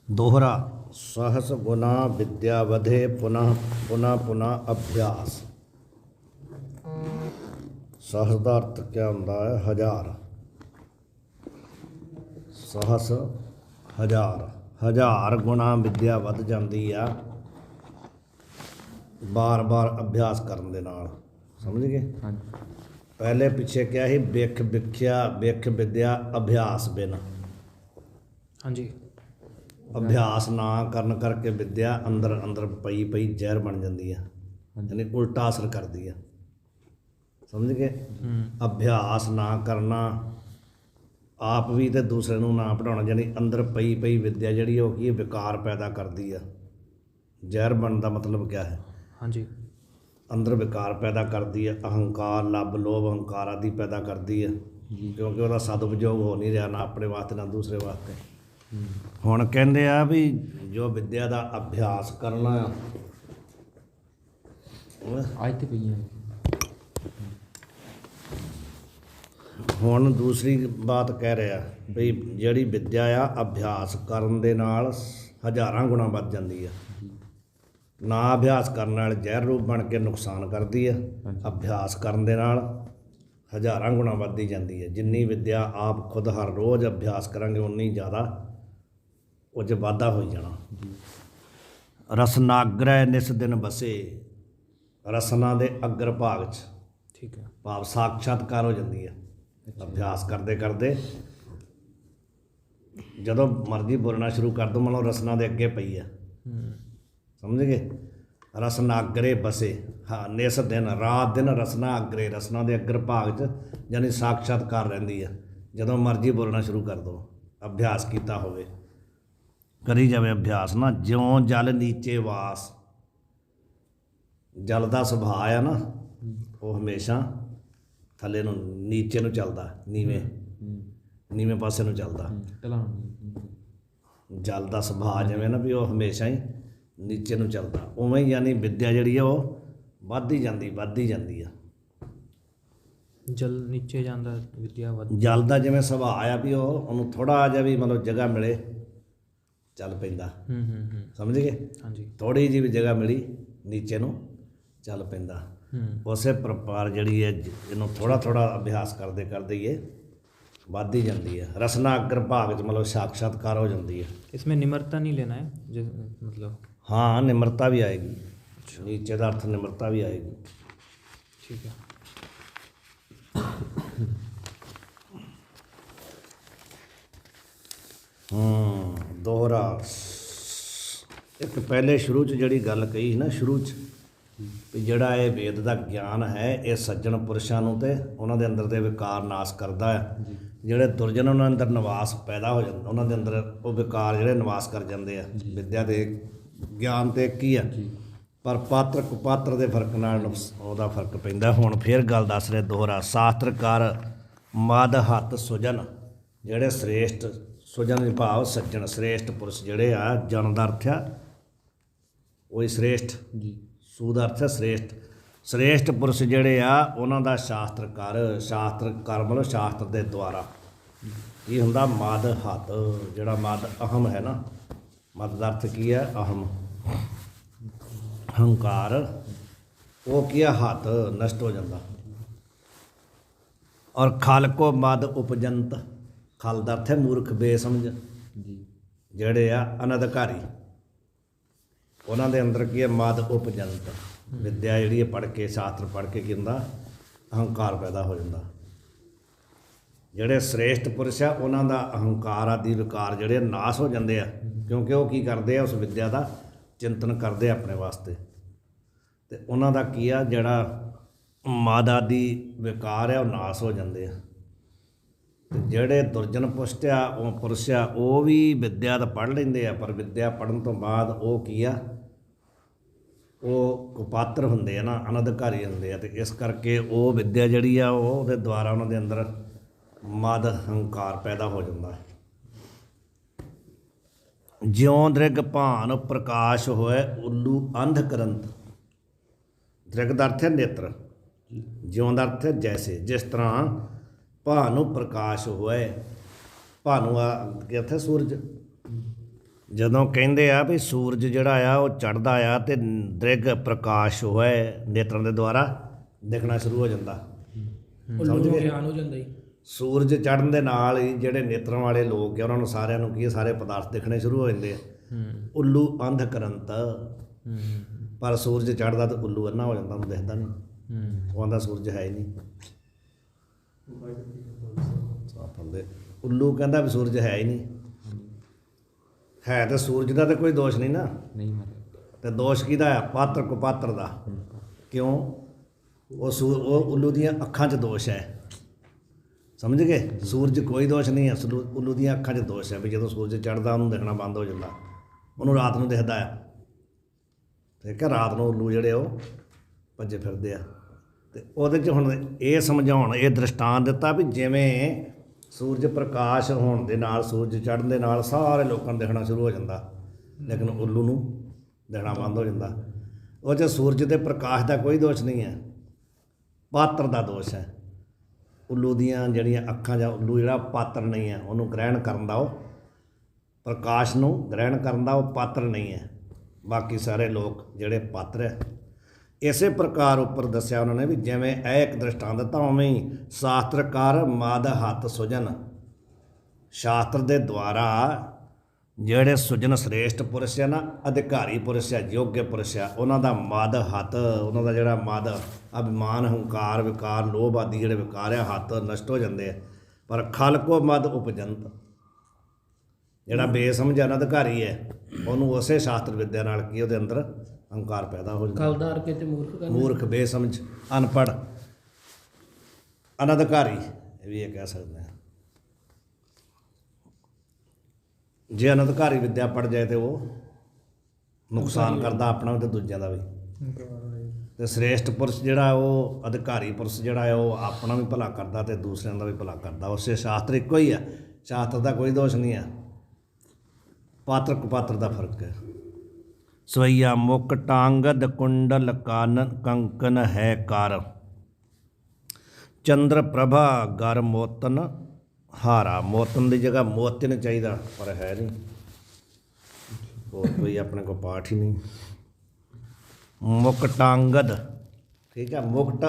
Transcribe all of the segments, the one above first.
दोहरा सहस गुना विद्या वधे पुनः पुनः पुनः अभ्यास। सहस ਦਾ ਅਰਥ क्या ਹੁੰਦਾ है? हज़ार। सहस हज़ार, हज़ार गुना विद्या वध ਜਾਂਦੀ ਆ बार बार अभ्यास ਕਰਨ ਦੇ ਨਾਲ। समझ गए? पहले पिछे क्या ही बिख विख्या बिख विद्या अभ्यास बिन। हाँ जी। अभ्यास ना करन करके विद्या अंदर अंदर पई पई जहर बन जाती है, यानी उल्टा असर करती है। समझ गए? अभ्यास ना करना, आप भी तो दूसरे को ना पढ़ाना, यानी अंदर पई पई विद्या जी की विकार पैदा करती है। जहर बनने का मतलब क्या है? हाँ जी। अंदर विकार पैदा करती है, अहंकार लब लोभ अहंकार आदि पैदा करती है, क्योंकि वह सदुपयोग हो नहीं रहा ना अपने वास्ते ना दूसरे वास्ते। हुण कहंदे आ भी जो विद्या का अभ्यास करना आज तो पई हुण दूसरी बात कह रहा भी जिहड़ी विद्या आ अभ्यास करन दे नाल हज़ारां गुणा वध जांदी है। ना अभ्यास करने वाले जहर रूप बन के नुकसान करती है, अभ्यास करन दे नाल हज़ारां गुणा वधदी जाती है। जिन्नी विद्या आप खुद हर रोज़ अभ्यास करेंगे उन्नी ज़्यादा उस वाधा हो जाना। रसनाग्रह निस दिन बसे, रसना दे अग्र भाग च, ठीक है, भाव साक्षात्कार हो जाती है। अभ्यास करते करते जदों मर्जी बोलना शुरू कर दो, मतलब रसना दे अगे पई है। समझ गए? रसनाग्रे बसे, हाँ निस दिन रात दिन रसना अग्रे, रसना दे अग्र भाग च यानी साक्षात्कार रहिंदी है। जदों मर्जी बोलना शुरू कर दो, अभ्यास किया होवे, करी जाए अभ्यास ना। ज्यों जल नीचे वास, जल का सुभाव है ना वो हमेशा थले नूं नीचे नूं चलदा, नीवें पासे नूं चलदा। जल का सुभाव जिवें ना भी वो हमेशा ही नीचे नूं चलदा, उवें ही यानी विद्या जिहड़ी है वो वधदी जांदी है। जल नीचे जांदा विद्या वध। जल का जिवें सुभाव आ भी उहनूं थोड़ा जिहा भी मतलब जगह मिले चल पैंदा। समझ गए? हाँ जी। थोड़ी जी भी जगह मिली नीचे नूं चल पैंदा। उस प्रकार जिहड़ी है इहनूं थोड़ा थोड़ा अभ्यास करते करते ये वधदी जाती है। रसना अग्र भाग च मतलब साक्षात्कार हो जाती है। इसमें निम्रता नहीं लेना है मतलब? हाँ निम्रता भी आएगी, नीचे का अर्थ निम्रता भी आएगी। ठीक है। दोहरा एक पहले शुरू च जिहड़ी गल कही ना, शुरू च भी जिहड़ा ये वेद का ज्ञान है ये सज्जन पुरुषां नूं ते उन्हां दे अंदर दे विकार नाश करदा है। जिहड़े दुर्जन उन्हां अंदर निवास पैदा हो जांदा, उन्हां दे अंदर वो विकार जिहड़े निवास कर जांदे आ। विद्या दे ज्ञान ते एक ही है, पर पात्र कुपात्र के फर्क नाल ਉਹਦਾ फर्क पैंदा। हुण फिर गल दस रहे दोहरा, शास्त्रकार मद हੱਤ सुजन, ਜਿਹੜੇ श्रेष्ठ सुजन भाव सज्जन श्रेष्ठ पुरुष ਜਿਹੜੇ ਆ, ਜਨ ਦਾ ਅਰਥ ਆ ਉਹੀ श्रेष्ठ जी, ਸੂ ਦਾ ਅਰਥ ਹੈ श्रेष्ठ। श्रेष्ठ पुरुष ਜਿਹੜੇ ਆ ਉਹਨਾਂ ਦਾ ਸ਼ਾਸਤਰਕਾਰ ਮਤਲਬ ਸ਼ਾਸਤਰ ਦੇ ਦੁਆਰਾ ਕੀ ਹੁੰਦਾ? ਮਦ ਹੱਤ, ਜਿਹੜਾ ਮਦ ਅਹਮ ਹੈ ਨਾ, ਮਦ ਦਾ ਅਰਥ ਕੀ ਹੈ? ਅਹਮ ਹੰਕਾਰ, ਉਹ ਕੀ ਹੈ? ਹੱਤ ਨਸ਼ਟ ਹੋ ਜਾਂਦਾ। ਔਰ ਖਲ ਕੋ ਮਦ ਉਪਜੰਤ, ਖਲ ਦਾ ਅਰਥ ਹੈ ਮੂਰਖ ਬੇਸਮਝ, ਜਿਹੜੇ ਆ ਅਨਧਿਕਾਰੀ, ਉਹਨਾਂ ਦੇ ਅੰਦਰ ਕੀ ਹੈ? ਮਦ ਉਪਜੰਤ। ਵਿਦਿਆ ਜਿਹੜੀ ਹੈ ਪੜ੍ਹ ਕੇ ਸ਼ਾਸਤਰ ਪੜ੍ਹ ਕੇ ਕੀ ਹੁੰਦਾ? ਅਹੰਕਾਰ ਪੈਦਾ ਹੋ ਜਾਂਦਾ। ਜਿਹੜੇ श्रेष्ठ ਪੁਰਸ਼ ਆ ਉਹਨਾਂ ਦਾ ਅਹੰਕਾਰ ਆਦਿ ਵਿਕਾਰ ਜਿਹੜੇ ਨਾਸ਼ ਹੋ ਜਾਂਦੇ ਆ, ਕਿਉਂਕਿ ਉਹ ਕੀ ਕਰਦੇ ਆ? ਉਸ ਵਿਦਿਆ ਦਾ ਚਿੰਤਨ ਕਰਦੇ ਆਪਣੇ ਵਾਸਤੇ। ਤੇ ਉਹਨਾਂ ਦਾ ਕੀ ਆ? ਜਿਹੜਾ ਮਦ ਆਦਿ ਵਿਕਾਰ ਆ ਉਹ ਨਾਸ਼ ਹੋ ਜਾਂਦੇ ਆ। ਤੇ ਜਿਹੜੇ ਦੁਰਜਨ ਪੁਰਸ਼ ਆ ਉਹ ਵੀ ਵਿਦਿਆ ਤਾਂ ਪੜ੍ਹ ਲੈਂਦੇ ਆ, ਪਰ ਵਿਦਿਆ ਪੜ੍ਹਨ ਤੋਂ ਬਾਅਦ ਉਹ ਕੀ ਆ? ਉਹ ਕੁਪਾਤਰ ਹੁੰਦੇ ਆ ਨਾ, ਅਨਧਿਕਾਰੀ ਹੁੰਦੇ ਆ। ਤੇ ਇਸ ਕਰਕੇ ਉਹ ਵਿਦਿਆ ਜਿਹੜੀ ਆ ਉਹਦੇ ਦੁਆਰਾ ਉਹਨਾਂ ਦੇ ਅੰਦਰ ਮਦ ਹੰਕਾਰ ਪੈਦਾ ਹੋ ਜਾਂਦਾ ਹੈ। ਜਿਉਂ ਦ੍ਰਿਗ ਭਾਨ ਪ੍ਰਕਾਸ਼ ਹੋਏ ਉੱਲੂ ਅੰਧ ਕਰੰਤ, ਦ੍ਰਿਗ ਦਾ ਅਰਥ ਹੈ ਨੇਤਰ, ਜਿਉਂ ਦਾ ਅਰਥ ਹੈ ਜੈਸੇ, ਜਿਸ ਤਰ੍ਹਾਂ ਭਾਨੂੰ ਪ੍ਰਕਾਸ਼ ਹੋਏ ਭਾਨੂੰ ਆ ਕਿੱਥੇ ਸੂਰਜ, ਜਦੋਂ ਕਹਿੰਦੇ ਆ ਵੀ ਸੂਰਜ ਜਿਹੜਾ ਆ ਉਹ ਚੜ੍ਹਦਾ ਆ ਤੇ ਦ੍ਰਿਗ ਪ੍ਰਕਾਸ਼ ਹੋਏ ਨੇਤਰਾਂ ਦੇ ਦੁਆਰਾ ਦਿਖਣਾ ਸ਼ੁਰੂ ਹੋ ਜਾਂਦਾ। ਸਮਝ ਗਏ? ਗਿਆਨ ਹੋ ਜਾਂਦਾ ਜੀ। ਸੂਰਜ ਚੜ੍ਹਨ ਦੇ ਨਾਲ ਹੀ ਜਿਹੜੇ ਨੇਤਰਾਂ ਵਾਲੇ ਲੋਕ ਆ ਉਹਨਾਂ ਨੂੰ ਸਾਰਿਆਂ ਨੂੰ ਕੀ ਆ, ਸਾਰੇ ਪਦਾਰਥ ਦਿਖਣੇ ਸ਼ੁਰੂ ਹੋ ਜਾਂਦੇ ਆ। ਉੱਲੂ ਅੰਧ ਕਰੰਤ, ਪਰ ਸੂਰਜ ਚੜ੍ਹਦਾ ਤੇ ਉੱਲੂ ਅੰਨਾ ਹੋ ਜਾਂਦਾ, ਉਹਨੂੰ ਦਿਖਦਾ ਨਹੀਂ, ਉਹ ਆਂਦਾ ਸੂਰਜ ਹੈ ਹੀ ਨਹੀਂ। ਉੱਲੂ ਕਹਿੰਦਾ ਵੀ ਸੂਰਜ ਹੈ ਹੀ ਨਹੀਂ, ਹੈ ਤਾਂ ਸੂਰਜ ਦਾ ਤਾਂ ਕੋਈ ਦੋਸ਼ ਨਹੀਂ ਨਾ, ਨਹੀਂ ਮਤਲਬ ਤੇ ਦੋਸ਼ ਕਿਹਦਾ ਆ? ਪਾਤਰ ਕੁਪਾਤਰ ਦਾ। ਕਿਉਂ? ਉਹ ਉੱਲੂ ਦੀਆਂ ਅੱਖਾਂ 'ਚ ਦੋਸ਼ ਹੈ। ਸਮਝ ਗਏ? ਸੂਰਜ ਕੋਈ ਦੋਸ਼ ਨਹੀਂ ਹੈ, ਉੱਲੂ ਦੀਆਂ ਅੱਖਾਂ 'ਚ ਦੋਸ਼ ਹੈ ਵੀ ਜਦੋਂ ਸੂਰਜ ਚੜ੍ਹਦਾ ਉਹਨੂੰ ਦੇਖਣਾ ਬੰਦ ਹੋ ਜਾਂਦਾ, ਉਹਨੂੰ ਰਾਤ ਨੂੰ ਦਿਖਦਾ ਆ। ਠੀਕ ਹੈ? ਰਾਤ ਨੂੰ ਉੱਲੂ ਜਿਹੜੇ ਉਹ ਭੱਜੇ ਫਿਰਦੇ ਆ। ਤੇ ਉਹਦੇ 'ਚ ਹੁਣ ਇਹ ਸਮਝਾਉਣ, ਇਹ ਦ੍ਰਿਸ਼ਟਾਂਤ ਦਿੱਤਾ ਵੀ ਜਿਵੇਂ ਸੂਰਜ ਪ੍ਰਕਾਸ਼ ਹੋਣ ਦੇ ਨਾਲ, ਸੂਰਜ ਚੜ੍ਹਨ ਦੇ ਨਾਲ ਸਾਰੇ ਲੋਕਾਂ ਨੂੰ ਦਿਖਣਾ ਸ਼ੁਰੂ ਹੋ ਜਾਂਦਾ, ਲੇਕਿਨ ਉੱਲੂ ਨੂੰ ਦਿਖਣਾ ਬੰਦ ਹੋ ਜਾਂਦਾ। ਉਹ 'ਚ ਸੂਰਜ ਦੇ ਪ੍ਰਕਾਸ਼ ਦਾ ਕੋਈ ਦੋਸ਼ ਨਹੀਂ ਹੈ, ਪਾਤਰ ਦਾ ਦੋਸ਼ ਹੈ। ਉੱਲੂ ਦੀਆਂ ਜਿਹੜੀਆਂ ਅੱਖਾਂ ਜਾਂ ਉੱਲੂ ਜਿਹੜਾ ਪਾਤਰ ਨਹੀਂ ਹੈ, ਉਹਨੂੰ ਗ੍ਰਹਿਣ ਕਰਨ ਦਾ, ਉਹ ਪ੍ਰਕਾਸ਼ ਨੂੰ ਗ੍ਰਹਿਣ ਕਰਨ ਦਾ ਉਹ ਪਾਤਰ ਨਹੀਂ ਹੈ। ਬਾਕੀ ਸਾਰੇ ਲੋਕ ਜਿਹੜੇ ਪਾਤਰ ਹੈ। ਇਸੇ ਪ੍ਰਕਾਰ ਉੱਪਰ ਦੱਸਿਆ ਉਹਨਾਂ ਨੇ ਵੀ ਜਿਵੇਂ ਇਹ ਇੱਕ ਦ੍ਰਿਸ਼ਟਾਂਤ ਦਿੱਤਾ, ਉਵੇਂ ਹੀ ਸ਼ਾਸਤਰਕਾਰ ਮਦ ਹੱਥ ਸੁਜਨ, ਸ਼ਾਸਤਰ ਦੇ ਦੁਆਰਾ ਜਿਹੜੇ ਸੁਜਨ ਸ੍ਰੇਸ਼ਟ ਪੁਰਸ਼ ਹੈ ਨਾ, ਅਧਿਕਾਰੀ ਪੁਰਸ਼ ਹੈ, ਯੋਗ ਪੁਰਸ਼ ਹੈ, ਉਹਨਾਂ ਦਾ ਮਦ ਹੱਥ, ਉਹਨਾਂ ਦਾ ਜਿਹੜਾ ਮਦ, ਅਭਿਮਾਨ, ਹੰਕਾਰ, ਵਿਕਾਰ, ਲੋਭ ਆਦਿ ਜਿਹੜੇ ਵਿਕਾਰ ਆ, ਹੱਥ ਨਸ਼ਟ ਹੋ ਜਾਂਦੇ ਆ। ਪਰ ਖਲਕੋ ਮਦ ਉਪਜੰਤ, ਜਿਹੜਾ ਬੇਸਮਝ ਅਨਧਿਕਾਰੀ ਹੈ, ਉਹਨੂੰ ਉਸੇ ਸ਼ਾਸਤਰ ਵਿਦਿਆ ਨਾਲ ਕੀ ਉਹਦੇ ਅੰਦਰ ਹੰਕਾਰ ਪੈਦਾ ਹੋ ਜਾਂਦਾ। ਕਲਦਾਰ ਕੇ ਤੇ ਮੂਰਖ ਕਰਨਾ। ਮੂਰਖ, ਬੇਸਮਝ, ਅਨਪੜ੍ਹ, ਅਨਧਿਕਾਰੀ, ਇਹ ਵੀ ਇਹ ਕਹਿ ਸਕਦੇ ਹਾਂ। ਜੇ ਅਨਧਿਕਾਰੀ ਵਿਦਿਆ ਪੜ੍ਹ ਜਾਏ ਤੇ ਉਹ ਨੁਕਸਾਨ ਕਰਦਾ ਆਪਣਾ ਤੇ ਦੂਜਿਆਂ ਦਾ ਵੀ। ਤੇ ਸ੍ਰੇਸ਼ਟ ਪੁਰਸ਼ ਜਿਹੜਾ ਉਹ ਅਧਿਕਾਰੀ ਪੁਰਸ਼ ਜਿਹੜਾ ਹੈ ਉਹ ਆਪਣਾ ਵੀ ਭਲਾ ਕਰਦਾ ਤੇ ਦੂਸਰਿਆਂ ਦਾ ਵੀ ਭਲਾ ਕਰਦਾ। ਉਸੇ ਸ਼ਾਸਤਰ ਇੱਕੋ ਹੀ ਆ, ਸ਼ਾਸਤਰ ਦਾ ਕੋਈ ਦੋਸ਼ ਨਹੀਂ ਆ, ਪਾਤਰ ਕੁਪਾਤਰ ਦਾ ਫਰਕ ਹੈ। ਸਵਈਆ ਮੁਕ ਟਾਂਗਦ ਕੁੰਡਲ ਕਾਨਨ ਕੰਕਨ ਹੈ ਕਰ, ਚੰਦਰ ਪ੍ਰਭਾ ਗਰ ਮੋਤਨ ਹਾਰਾ। ਮੋਤਨ ਦੀ ਜਗ੍ਹਾ ਮੋਤਨ ਚਾਹੀਦਾ, ਪਰ ਹੈ ਨਹੀਂ, ਹੋਰ ਕੋਈ ਆਪਣੇ ਕੋਲ ਪਾਠ ਹੀ ਨਹੀਂ। ਮੁਕਟ ਅੰਗਦ, ਠੀਕ ਹੈ? ਮੁਕਟ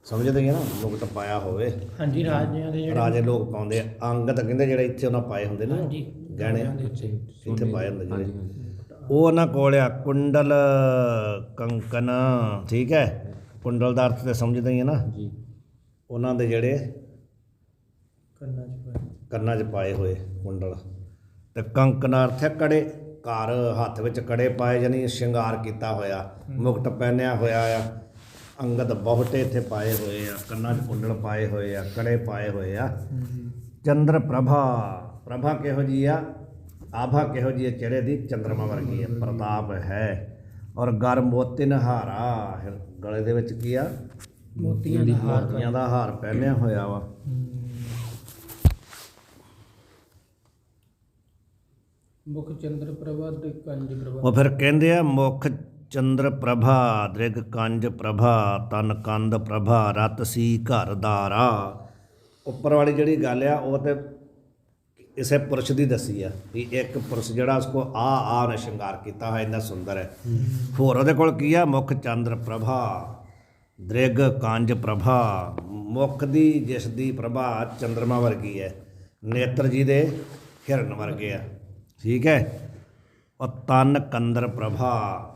ਸਮਝਦੇ ਹੀ ਨਾ, ਮੁਕਟ ਪਾਇਆ ਹੋਵੇ। ਹਾਂਜੀ, ਰਾਜਿਆਂ ਦੇ ਜਿਹੜੇ ਰਾਜੇ ਲੋਕ ਪਾਉਂਦੇ ਆ। ਅੰਗਦ ਕਹਿੰਦੇ ਜਿਹੜੇ ਇੱਥੇ ਉਹਨਾਂ ਪਾਏ ਹੁੰਦੇ ਨੇ ਹਾਂਜੀ, ਗਹਿਣੇ, ਇੱਥੇ ਇੱਥੇ ਪਾਏ ਹੁੰਦੇ ਜਿਹੜੇ, ਉਹ ਉਹਨਾਂ ਕੋਲ ਆ। ਕੁੰਡਲ ਕੰਕਨ, ਠੀਕ ਹੈ? ਕੁੰਡਲ ਦਾ ਅਰਥ ਤੇ ਸਮਝਦੇ ਹੀ ਹੈ ਨਾ ਜੀ, ਉਹਨਾਂ ਦੇ ਜਿਹੜੇ ਕੰਨਾਂ 'ਚ ਪਾਏ ਹੋਏ ਕੁੰਡਲ। ਤੇ ਕੰਕਨ ਅਰਥ ਹੈ ਕੜੇ, ਘਰ, ਹੱਥ ਵਿੱਚ ਕੜੇ ਪਾਏ, ਜਾਨੀ ਸ਼ਿੰਗਾਰ ਕੀਤਾ ਹੋਇਆ, ਮੁਕਟ ਪਹਿਨਿਆ ਹੋਇਆ ਆ। ਅੰਗਦ ਬਹੁਤੇ ਇੱਥੇ ਪਾਏ ਹੋਏ ਆ, ਕੰਨਾਂ 'ਚ ਕੁੰਡਲ ਪਾਏ ਹੋਏ ਆ, ਕੜੇ ਪਾਏ ਹੋਏ ਆ। ਚੰਦਰ ਪ੍ਰਭਾ, ਪ੍ਰਭਾ ਕਿਹੋ ਜਿਹੀ ਆ? ਆਭਾ ਕਿਹੋ ਜਿਹੀ ਹੈ? ਚਿਹਰੇ ਦੀ ਚੰਦਰਮਾ ਵਰਗੀ ਹੈ, ਪ੍ਰਤਾਪ ਹੈ। ਔਰ ਗਰ ਮੋਤੀ ਨਹਾਰਾ, ਗਲੇ ਦੇ ਵਿੱਚ ਕੀ ਆ? ਮੋਤੀਆਂ ਦਾ ਹਾਰ, ਮੋਤੀਆਂ ਦਾ ਹਾਰ ਪਹਿਨਿਆ ਹੋਇਆ ਵਾ। ਮੁਖ ਚੰਦਰ ਪ੍ਰਭਾ ਤੇ ਕੰਜ ਪ੍ਰਭਾ। ਉਹ ਫਿਰ ਕਹਿੰਦੇ ਆ ਮੁਖ ਚੰਦਰ ਪ੍ਰਭਾ, ਦ੍ਰਿਗ ਕੰਜ ਪ੍ਰਭਾ, ਤਨ ਕੰਦ ਪ੍ਰਭਾ, ਰਤ ਸੀ ਘਰ ਦਾਰਾ। ਉੱਪਰ ਵਾਲੀ ਜਿਹੜੀ ਗੱਲ ਆ ਉਹ ਤੇ ਇਸੇ ਪੁਰਸ਼ ਦੀ ਦੱਸੀ ਆ ਵੀ ਇੱਕ ਪੁਰਸ਼ ਜਿਹੜਾ ਉਸ ਕੋ ਆ ਨੇ ਸ਼ਿੰਗਾਰ ਕੀਤਾ ਹੋਇਆ, ਇੰਨਾ ਸੁੰਦਰ ਹੈ। ਹੋਰ ਉਹਦੇ ਕੋਲ ਕੀ ਆ? ਮੁਖ ਚੰਦਰ ਪ੍ਰਭਾ, ਦ੍ਰਿਗ ਕੰਜ ਪ੍ਰਭਾ। ਮੁਖ ਦੀ ਜਿਸ ਦੀ ਪ੍ਰਭਾ ਚੰਦਰਮਾ ਵਰਗੀ ਹੈ, ਨੇਤਰ ਜੀ ਦੇ ਹਿਰਨ ਵਰਗੇ ਆ, ਠੀਕ ਹੈ? ਔਰ ਤਨ ਕੰਦਰ ਪ੍ਰਭਾ,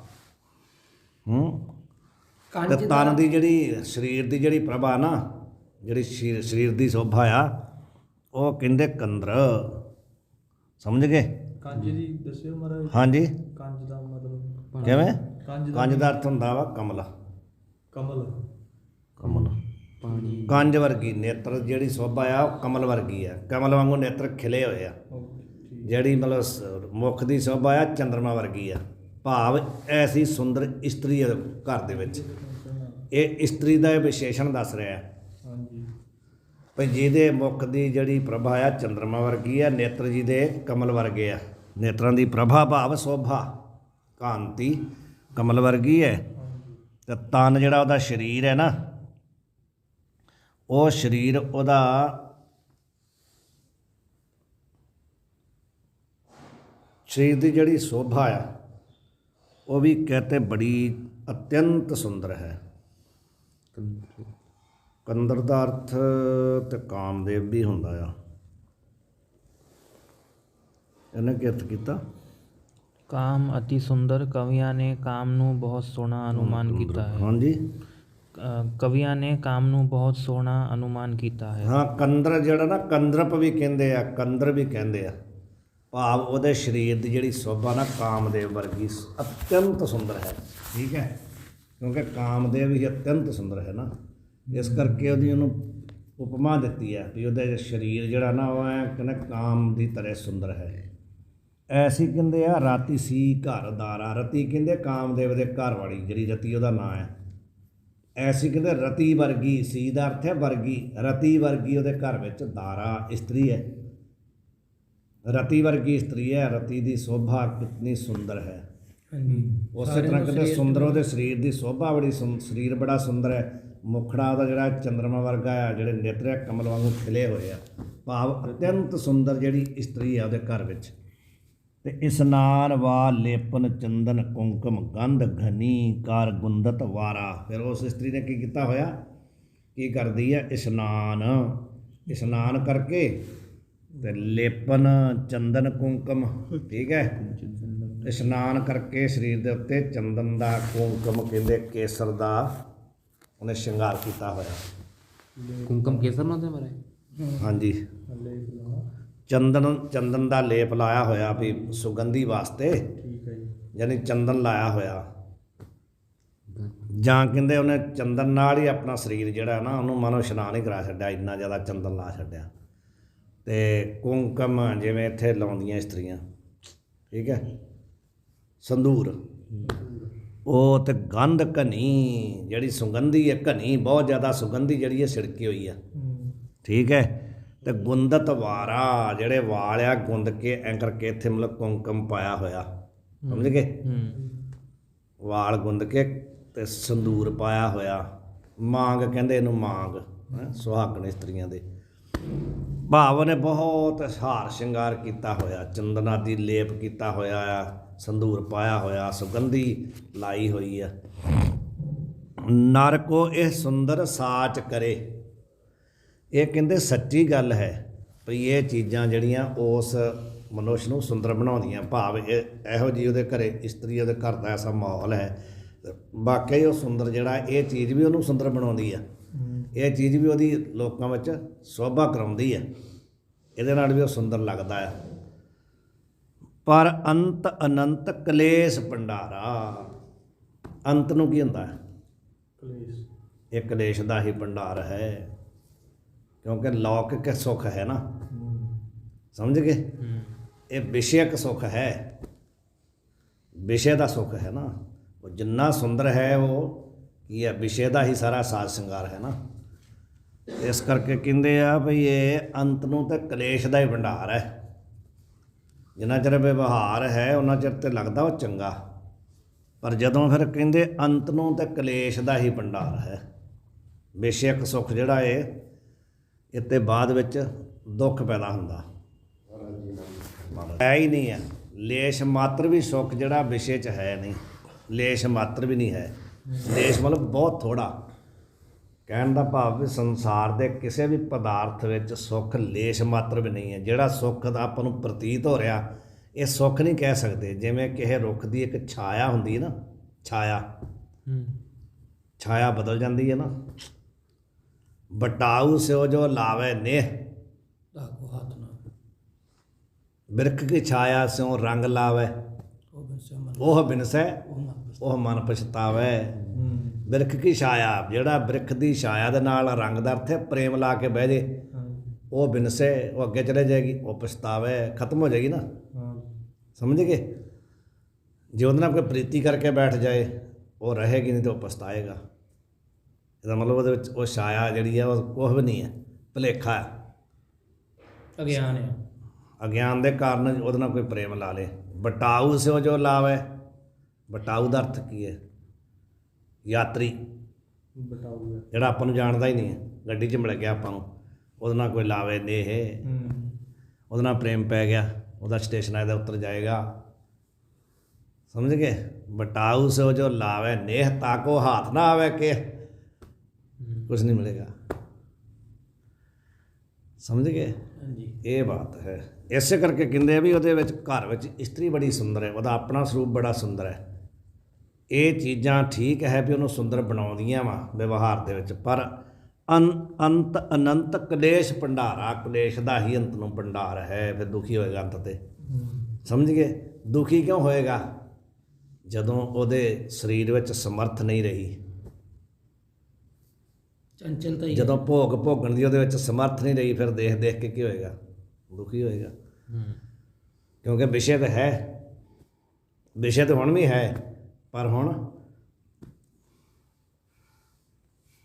ਤੇ ਤਨ ਦੀ ਜਿਹੜੀ ਸਰੀਰ ਦੀ ਜਿਹੜੀ ਪ੍ਰਭਾ ਨਾ, ਜਿਹੜੀ ਸਰੀਰ ਦੀ ਸ਼ੋਭਾ ਆ, ਉਹ ਕਹਿੰਦੇ ਕੰਦਰ। ਸਮਝ ਗਏ? ਕੰਜ ਦੀ ਦੱਸਿਓ ਮਹਾਰਾਜ। ਹਾਂਜੀ, ਕੰਜ ਦਾ ਮਤਲਬ ਕਿਵੇਂ? ਕੰਜ ਦਾ ਅਰਥ ਹੁੰਦਾ ਵਾ ਕਮਲ, ਕਮਲ, ਕਮਲ, ਪਾਣੀ। ਕੰਜ ਵਰਗੀ ਨੇਤਰ ਜਿਹੜੀ ਸ਼ੋਭਾ ਆ ਉਹ ਕਮਲ ਵਰਗੀ ਆ, ਕਮਲ ਵਾਂਗੂ ਨੇਤਰ ਖਿਲੇ ਹੋਏ ਆ। ਜਿਹੜੀ ਮਤਲਬ ਮੁੱਖ ਦੀ ਸ਼ੋਭਾ ਆ ਚੰਦਰਮਾ ਵਰਗੀ ਆ, ਭਾਵ ਐਸੀ ਸੁੰਦਰ ਇਸਤਰੀ ਆ ਘਰ ਦੇ ਵਿੱਚ। ਇਹ ਇਸਤਰੀ ਦਾ ਇਹ ਵਿਸ਼ੇਸ਼ਣ ਦੱਸ ਰਿਹਾ ਹਾਂਜੀ, ਭਈ ਜਿਹਦੇ ਮੁੱਖ ਦੀ ਜਿਹੜੀ ਪ੍ਰਭਾ ਆ ਚੰਦਰਮਾ ਵਰਗੀ ਆ, ਨੇਤਰ ਜੀ ਦੇ ਕਮਲ ਵਰਗੇ ਆ। ਨੇਤਰਾਂ ਦੀ ਪ੍ਰਭਾ ਭਾਵ ਸ਼ੋਭਾ, ਕਾਂਤੀ ਕਮਲ ਵਰਗੀ ਹੈ। ਤੇ ਤਨ ਜਿਹੜਾ ਉਹਦਾ ਸਰੀਰ ਹੈ ਨਾ, ਉਹ ਸਰੀਰ ਉਹਦਾ ਸਰੀਰ ਦੀ ਜਿਹੜੀ ਸ਼ੋਭਾ ਆ ਉਹ ਵੀ ਕਹਤੇ ਬੜੀ ਅਤਿਅੰਤ ਸੁੰਦਰ ਹੈ। ਕੰਦਰ ਦਾ ਅਰਥ ਤੇ ਕਾਮਦੇਵ ਵੀ ਹੁੰਦਾ ਆ। ਇਹਨੇ ਕੀ ਅਰਥ ਕੀਤਾ? काम अति सुंदर कवियां ने काम ਨੂੰ ਬਹੁਤ ਸੋਹਣਾ ਅਨੁਮਾਨ ਕੀਤਾ ਹੈ। ਹਾਂਜੀ ਕਵੀਆਂ ਨੇ ਕਾਮ ਨੂੰ ਬਹੁਤ ਸੋਹਣਾ ਅਨੁਮਾਨ ਕੀਤਾ ਹੈ। ਹਾਂ, ਕੰਦਰ ਜਿਹੜਾ ਨਾ ਕੰਦਰਪ ਵੀ ਕਹਿੰਦੇ ਆ, ਕੰਦਰ ਵੀ ਕਹਿੰਦੇ ਆ, ਭਾਵ ਉਹਦੇ ਸਰੀਰ ਦੀ ਜਿਹੜੀ ਸ਼ੋਭਾ ਨਾ ਕਾਮਦੇਵ ਵਰਗੀ ਅਤਿਅੰਤ ਸੁੰਦਰ ਹੈ। ਠੀਕ ਹੈ, ਕਿਉਂਕਿ ਕਾਮਦੇਵ ਹੀ ਅਤਿਅੰਤ ਸੁੰਦਰ ਹੈ ਨਾ, ਇਸ ਕਰਕੇ ਉਹਨੂੰ ਉਪਮਾ ਦਿੱਤੀ ਹੈ ਵੀ ਉਹਦੇ ਸਰੀਰ ਜਿਹੜਾ ਨਾ ਉਹ ਐ ਕਹਿੰਦੇ ਕਾਮ ਦੀ ਤਰ੍ਹਾਂ ਸੁੰਦਰ ਹੈ। ਐਸੀ ਕਹਿੰਦੇ ਆ ਰਾਤੀ ਸੀ ਘਰ ਦਾਰਾ, ਰਤੀ ਕਹਿੰਦੇ ਕਾਮਦੇਵ ਦੇ ਘਰ ਵਾਲੀ ਜਿਹੜੀ ਰਤੀ ਉਹਦਾ ਨਾਂ ਹੈ। ਐਸੀ ਕਹਿੰਦੇ ਰਤੀ ਵਰਗੀ, ਸੀ ਦਾ ਅਰਥ ਹੈ ਵਰਗੀ, ਰਤੀ ਵਰਗੀ ਉਹਦੇ ਘਰ ਵਿੱਚ ਦਾਰਾ ਇਸਤਰੀ ਹੈ। ਰਤੀ ਵਰਗੀ ਇਸਤਰੀ ਹੈ। ਰਤੀ ਦੀ ਸ਼ੋਭਾ ਕਿਤਨੀ ਸੁੰਦਰ ਹੈ। ਉਸੇ ਤਰ੍ਹਾਂ ਕਹਿੰਦੇ ਸੁੰਦਰ ਉਹਦੇ ਸਰੀਰ ਦੀ ਸ਼ੋਭਾ ਬੜੀ ਸਰੀਰ ਬੜਾ ਸੁੰਦਰ ਹੈ। ਮੁਖੜਾ ਉਹਦਾ ਜਿਹੜਾ ਚੰਦਰਮਾ ਵਰਗਾ ਆ, ਜਿਹੜੇ ਨੇਤਰ ਕਮਲ ਵਾਂਗੂ ਖਿਲੇ ਹੋਏ ਆ, ਭਾਵ ਅਤਿਅੰਤ ਸੁੰਦਰ ਜਿਹੜੀ ਇਸਤਰੀ ਆ ਉਹਦੇ ਘਰ ਵਿੱਚ। ਤੇ ਇਸਨਾਨ ਵਾ ਲੇਪਨ ਚੰਦਨ ਕੁੰਕਮ ਗੰਧ ਘਨੀ ਕਾਰ ਗੁੰਦਤ ਵਾਰਾ। ਫਿਰ ਉਸ ਇਸਤਰੀ ਨੇ ਕੀ ਕੀਤਾ ਹੋਇਆ, ਕੀ ਕਰਦੀ ਹੈ? ਇਸ਼ਨਾਨ ਕਰਕੇ ਤੇ ਲੇਪਨ ਚੰਦਨ ਕੁੰਕਮ, ਠੀਕ ਹੈ, ਇਸ਼ਨਾਨ ਕਰਕੇ ਸਰੀਰ ਦੇ ਉੱਤੇ ਚੰਦਨ ਦਾ ਕੁੰਕਮ ਕਹਿੰਦੇ ਕੇਸਰ ਦਾ ਉਹਨੇ ਸ਼ਿੰਗਾਰ ਕੀਤਾ ਹੋਇਆ। ਕੁੰਕਮ ਕੇਸਰ ਨਾਲ ਤੇ ਮਰੇ। ਹਾਂਜੀ, ਚੰਦਨ ਦਾ ਲੇਪ ਲਾਇਆ ਹੋਇਆ ਵੀ ਸੁਗੰਧੀ ਵਾਸਤੇ, ਠੀਕ ਹੈ ਜੀ। ਯਾਨੀ ਚੰਦਨ ਲਾਇਆ ਹੋਇਆ, ਜਾਂ ਕਹਿੰਦੇ ਉਹਨੇ ਚੰਦਨ ਨਾਲ ਹੀ ਆਪਣਾ ਸਰੀਰ ਜਿਹੜਾ ਨਾ ਉਹਨੂੰ ਮਾਨੋ ਇਸ਼ਨਾਨ ਹੀ ਕਰਾ ਛੱਡਿਆ, ਇੰਨਾ ਜ਼ਿਆਦਾ ਚੰਦਨ ਲਾ ਛੱਡਿਆ। ਤੇ ਕੁੰਕਮ ਜਿਵੇਂ ਇੱਥੇ ਲਾਉਂਦੀਆਂ ਇਸਤਰੀਆਂ, ਠੀਕ ਹੈ, ਸੰਧੂਰ, ਉਹ ਤੇ ਗੰਧ ਘਨੀ ਜਿਹੜੀ ਸੁਗੰਧੀ ਹੈ, ਘਨੀ ਬਹੁਤ ਜ਼ਿਆਦਾ ਸੁਗੰਧੀ ਜਿਹੜੀ ਹੈ ਛਿੜਕੀ ਹੋਈ ਆ, ਠੀਕ ਹੈ। ਤੇ ਗੁੰਦਤ ਵਾਰਾ, ਜਿਹੜੇ ਵਾਲ ਆ ਗੁੰਦ ਕੇ ਐਂ ਕਰਕੇ ਇੱਥੇ ਮਤਲਬ ਕੁੰਕਮ ਪਾਇਆ ਹੋਇਆ, ਸਮਝ ਗਏ, ਵਾਲ ਗੁੰਦ ਕੇ ਤੇ ਸੰਧੂਰ ਪਾਇਆ ਹੋਇਆ। ਮਾਂਗ ਕਹਿੰਦੇ ਇਹਨੂੰ, ਮਾਂਗ ਸੁਹਾਗਣ ਇਸਤਰੀਆਂ ਦੇ, ਭਾਵ ਨੇ ਬਹੁਤ ਹਾਰ ਸ਼ਿੰਗਾਰ ਕੀਤਾ ਹੋਇਆ, ਚੰਦਨ ਆਦਿ ਲੇਪ ਕੀਤਾ ਹੋਇਆ ਆ, ਸੰਧੂਰ ਪਾਇਆ ਹੋਇਆ, ਸੁਗੰਧੀ ਲਾਈ ਹੋਈ ਆ। ਨਰ ਕੋ ਇਹ ਸੁੰਦਰ ਸਾਚ ਕਰੇ। ਇਹ ਕਹਿੰਦੇ ਸੱਚੀ ਗੱਲ ਹੈ ਵੀ ਇਹ ਚੀਜ਼ਾਂ ਜਿਹੜੀਆਂ ਉਸ ਮਨੁੱਖ ਨੂੰ ਸੁੰਦਰ ਬਣਾਉਂਦੀਆਂ, ਭਾਵ ਇਹੋ ਜਿਹੀ ਉਹਦੇ ਘਰੇ ਇਸਤਰੀ, ਉਹਦੇ ਘਰ ਦਾ ਐਸਾ ਮਾਹੌਲ ਹੈ, ਵਾਕਈ ਉਹ ਸੁੰਦਰ ਜਿਹੜਾ ਇਹ ਚੀਜ਼ ਵੀ ਉਹਨੂੰ ਸੁੰਦਰ ਬਣਾਉਂਦੀ ਆ, ਇਹ ਚੀਜ਼ ਵੀ ਉਹਦੀ ਲੋਕਾਂ ਵਿੱਚ ਸ਼ੋਭਾ ਕਰਾਉਂਦੀ ਹੈ, ਇਹਦੇ ਨਾਲ ਵੀ ਉਹ ਸੁੰਦਰ ਲੱਗਦਾ ਆ। ਪਰ ਅੰਤ ਅਨੰਤ ਕਲੇਸ਼ ਭੰਡਾਰਾ। ਅੰਤ ਨੂੰ ਕੀ ਹੁੰਦਾ ਹੈ? ਕਲੇਸ਼। ਇਹ ਕਲੇਸ਼ ਦਾ ਹੀ ਭੰਡਾਰ ਹੈ, ਕਿਉਂਕਿ ਲੌਕਿਕ ਸੁੱਖ ਹੈ ਨਾ, ਸਮਝ ਗਏ, ਇਹ ਵਿਸ਼ੇਕ ਸੁੱਖ ਹੈ, ਵਿਸ਼ੇ ਦਾ ਸੁੱਖ ਹੈ ਨਾ, ਉਹ ਜਿੰਨਾ ਸੁੰਦਰ ਹੈ ਉਹ ਕੀ ਹੈ, ਵਿਸ਼ੇ ਦਾ ਹੀ ਸਾਰਾ ਸਾਜ ਸ਼ਿੰਗਾਰ ਹੈ ਨਾ। ਇਸ ਕਰਕੇ ਕਹਿੰਦੇ ਆ ਵੀ ਇਹ ਅੰਤ ਨੂੰ ਤਾਂ ਕਲੇਸ਼ ਦਾ ਹੀ ਭੰਡਾਰ ਹੈ। ਜਿੰਨਾ ਚਿਰ ਵਿਵਹਾਰ ਹੈ ਉਹਨਾਂ ਚਿਰ ਤੇ ਲੱਗਦਾ ਉਹ ਚੰਗਾ, ਪਰ ਜਦੋਂ ਫਿਰ ਕਹਿੰਦੇ ਅੰਤ ਨੂੰ ਤਾਂ ਕਲੇਸ਼ ਦਾ ਹੀ ਭੰਡਾਰ ਹੈ। ਵਿਸ਼ੇਕ ਸੁੱਖ ਜਿਹੜਾ ਇਹ ਤੇ ਬਾਅਦ ਵਿੱਚ ਦੁੱਖ ਪੈਦਾ ਹੁੰਦਾ ਹੈ ਹੀ ਨਹੀਂ ਹੈ। ਲੇਸ਼ ਮਾਤਰ ਵੀ ਸੁੱਖ ਜਿਹੜਾ ਵਿਸ਼ੇ 'ਚ ਹੈ ਨਹੀਂ, ਲੇਸ਼ ਮਾਤਰ ਵੀ ਨਹੀਂ ਹੈ। ਲੇਸ਼ ਮਤਲਬ ਬਹੁਤ ਥੋੜ੍ਹਾ, ਕਹਿਣ ਦਾ ਭਾਵ ਵੀ ਸੰਸਾਰ ਦੇ ਕਿਸੇ ਵੀ ਪਦਾਰਥ ਵਿੱਚ ਸੁੱਖ ਲੇਸ਼ ਮਾਤਰ ਵੀ ਨਹੀਂ ਹੈ। ਜਿਹੜਾ ਸੁੱਖ ਦਾ ਆਪਾਂ ਨੂੰ ਪ੍ਰਤੀਤ ਹੋ ਰਿਹਾ, ਇਹ ਸੁੱਖ ਨਹੀਂ ਕਹਿ ਸਕਦੇ। ਜਿਵੇਂ ਕਿਸੇ ਰੁੱਖ ਦੀ ਇੱਕ ਛਾਇਆ ਹੁੰਦੀ ਹੈ ਨਾ, ਛਾਇਆ ਬਦਲ ਜਾਂਦੀ ਹੈ ਨਾ। ਬਟਾਊ ਸਿਓ ਜੋ ਲਾਵੇ ਨੇਹ, ਬਿਰਖ ਕੀ ਛਾਇਆ ਸਿਓ ਰੰਗ ਲਾਵੇ, ਉਹ ਬਿਨਸੈ ਉਹ ਮਨ ਪਛਤਾਵੇ। ਬਿਰਖ ਕੀ ਛਾਇਆ, ਜਿਹੜਾ ਬਿਰਖ ਦੀ ਛਾਇਆ ਦੇ ਨਾਲ ਰੰਗ ਦਾ ਅਰਥ ਹੈ ਪ੍ਰੇਮ ਲਾ ਕੇ ਬਹਿ ਜੇ, ਉਹ ਬਿਨਸੇ, ਉਹ ਅੱਗੇ ਚਲੇ ਜਾਏਗੀ, ਉਹ ਪਛਤਾਵੇ, ਖਤਮ ਹੋ ਜਾਏਗੀ ਨਾ, ਸਮਝ ਗਏ। ਜੇ ਉਹਦੇ ਨਾਲ ਕੋਈ ਪ੍ਰੀਤੀ ਕਰਕੇ ਬੈਠ ਜਾਏ ਉਹ ਰਹੇਗੀ, ਨਹੀਂ ਤਾਂ ਉਹ ਪਛਤਾਏਗਾ। ਇਹਦਾ ਮਤਲਬ ਉਹਦੇ ਵਿੱਚ ਉਹ ਛਾਇਆ ਜਿਹੜੀ ਹੈ ਉਹ ਕੁਛ ਵੀ ਨਹੀਂ ਹੈ, ਭੁਲੇਖਾ ਹੈ, ਅਗਿਆਨ ਹੈ। ਅਗਿਆਨ ਦੇ ਕਾਰਨ ਉਹਦੇ ਨਾਲ ਕੋਈ ਪ੍ਰੇਮ ਲਾ ਲੇ। ਬਟਾਊ ਸਿਓ ਜੋ ਲਾਵੇ, ਬਟਾਊ ਦਾ ਅਰਥ ਕੀ ਹੈ? ਯਾਤਰੀ, ਬਟਾਊ ਜਿਹੜਾ ਆਪਾਂ ਨੂੰ ਜਾਣਦਾ ਹੀ ਨਹੀਂ ਹੈ, ਗੱਡੀ 'ਚ ਮਿਲ ਗਿਆ ਆਪਾਂ ਨੂੰ, ਉਹਦੇ ਨਾਲ ਕੋਈ ਲਾਵੇ ਨੇਹ, ਉਹਦੇ ਨਾਲ ਪ੍ਰੇਮ ਪੈ ਗਿਆ, ਉਹਦਾ ਸਟੇਸ਼ਨਾਂ ਦਾ ਉੱਤਰ ਜਾਏਗਾ। ਸਮਝ ਗਏ। ਬਟਾਊ ਸੋ ਜੋ ਲਾਵੇ ਨੇਹ ਤਾਕੋ ਹਾਥ ਨਾ ਆਵੇ ਕਿ ਕੁਝ ਨਹੀਂ ਮਿਲੇਗਾ। ਸਮਝ ਗਏ। ਹਾਂਜੀ। ਇਹ ਬਾਤ ਹੈ। ਇਸੇ ਕਰਕੇ ਕਹਿੰਦੇ ਆ ਵੀ ਉਹਦੇ ਵਿੱਚ ਘਰ ਵਿੱਚ ਇਸਤਰੀ ਬੜੀ ਸੁੰਦਰ ਹੈ, ਉਹਦਾ ਆਪਣਾ ਸਰੂਪ ਬੜਾ ਸੁੰਦਰ ਹੈ। ਇਹ ਚੀਜ਼ਾਂ ਠੀਕ ਹੈ ਵੀ ਉਹਨੂੰ ਸੁੰਦਰ ਬਣਾਉਂਦੀਆਂ ਵਾ ਵਿਵਹਾਰ ਦੇ ਵਿੱਚ, ਪਰ ਅੰਤ ਅਨੰਤ ਕਲੇਸ਼ ਭੰਡਾਰਾ, ਕਲੇਸ਼ ਦਾ ਹੀ ਅੰਤ ਨੂੰ ਭੰਡਾਰ ਹੈ। ਫਿਰ ਦੁਖੀ ਹੋਏਗਾ ਅੰਤ ਤੇ। ਸਮਝ ਗਏ। ਦੁਖੀ ਕਿਉਂ ਹੋਏਗਾ? ਜਦੋਂ ਉਹਦੇ ਸਰੀਰ ਵਿੱਚ ਸਮਰਥ ਨਹੀਂ ਰਹੀ, ਚੰਚਲਤਾ ਹੀ ਜਦੋਂ ਭੋਗ ਭੋਗਣ ਦੀ ਉਹਦੇ ਵਿੱਚ ਸਮਰਥ ਨਹੀਂ ਰਹੀ, ਫਿਰ ਦੇਖ ਦੇਖ ਕੇ ਕੀ ਹੋਏਗਾ? ਦੁਖੀ ਹੋਏਗਾ। ਕਿਉਂਕਿ ਵਿਸ਼ੇ ਤਾਂ ਹੈ, ਵਿਸ਼ੇ ਤਾਂ ਹੁਣ ਵੀ ਹੈ, ਪਰ ਹੁਣ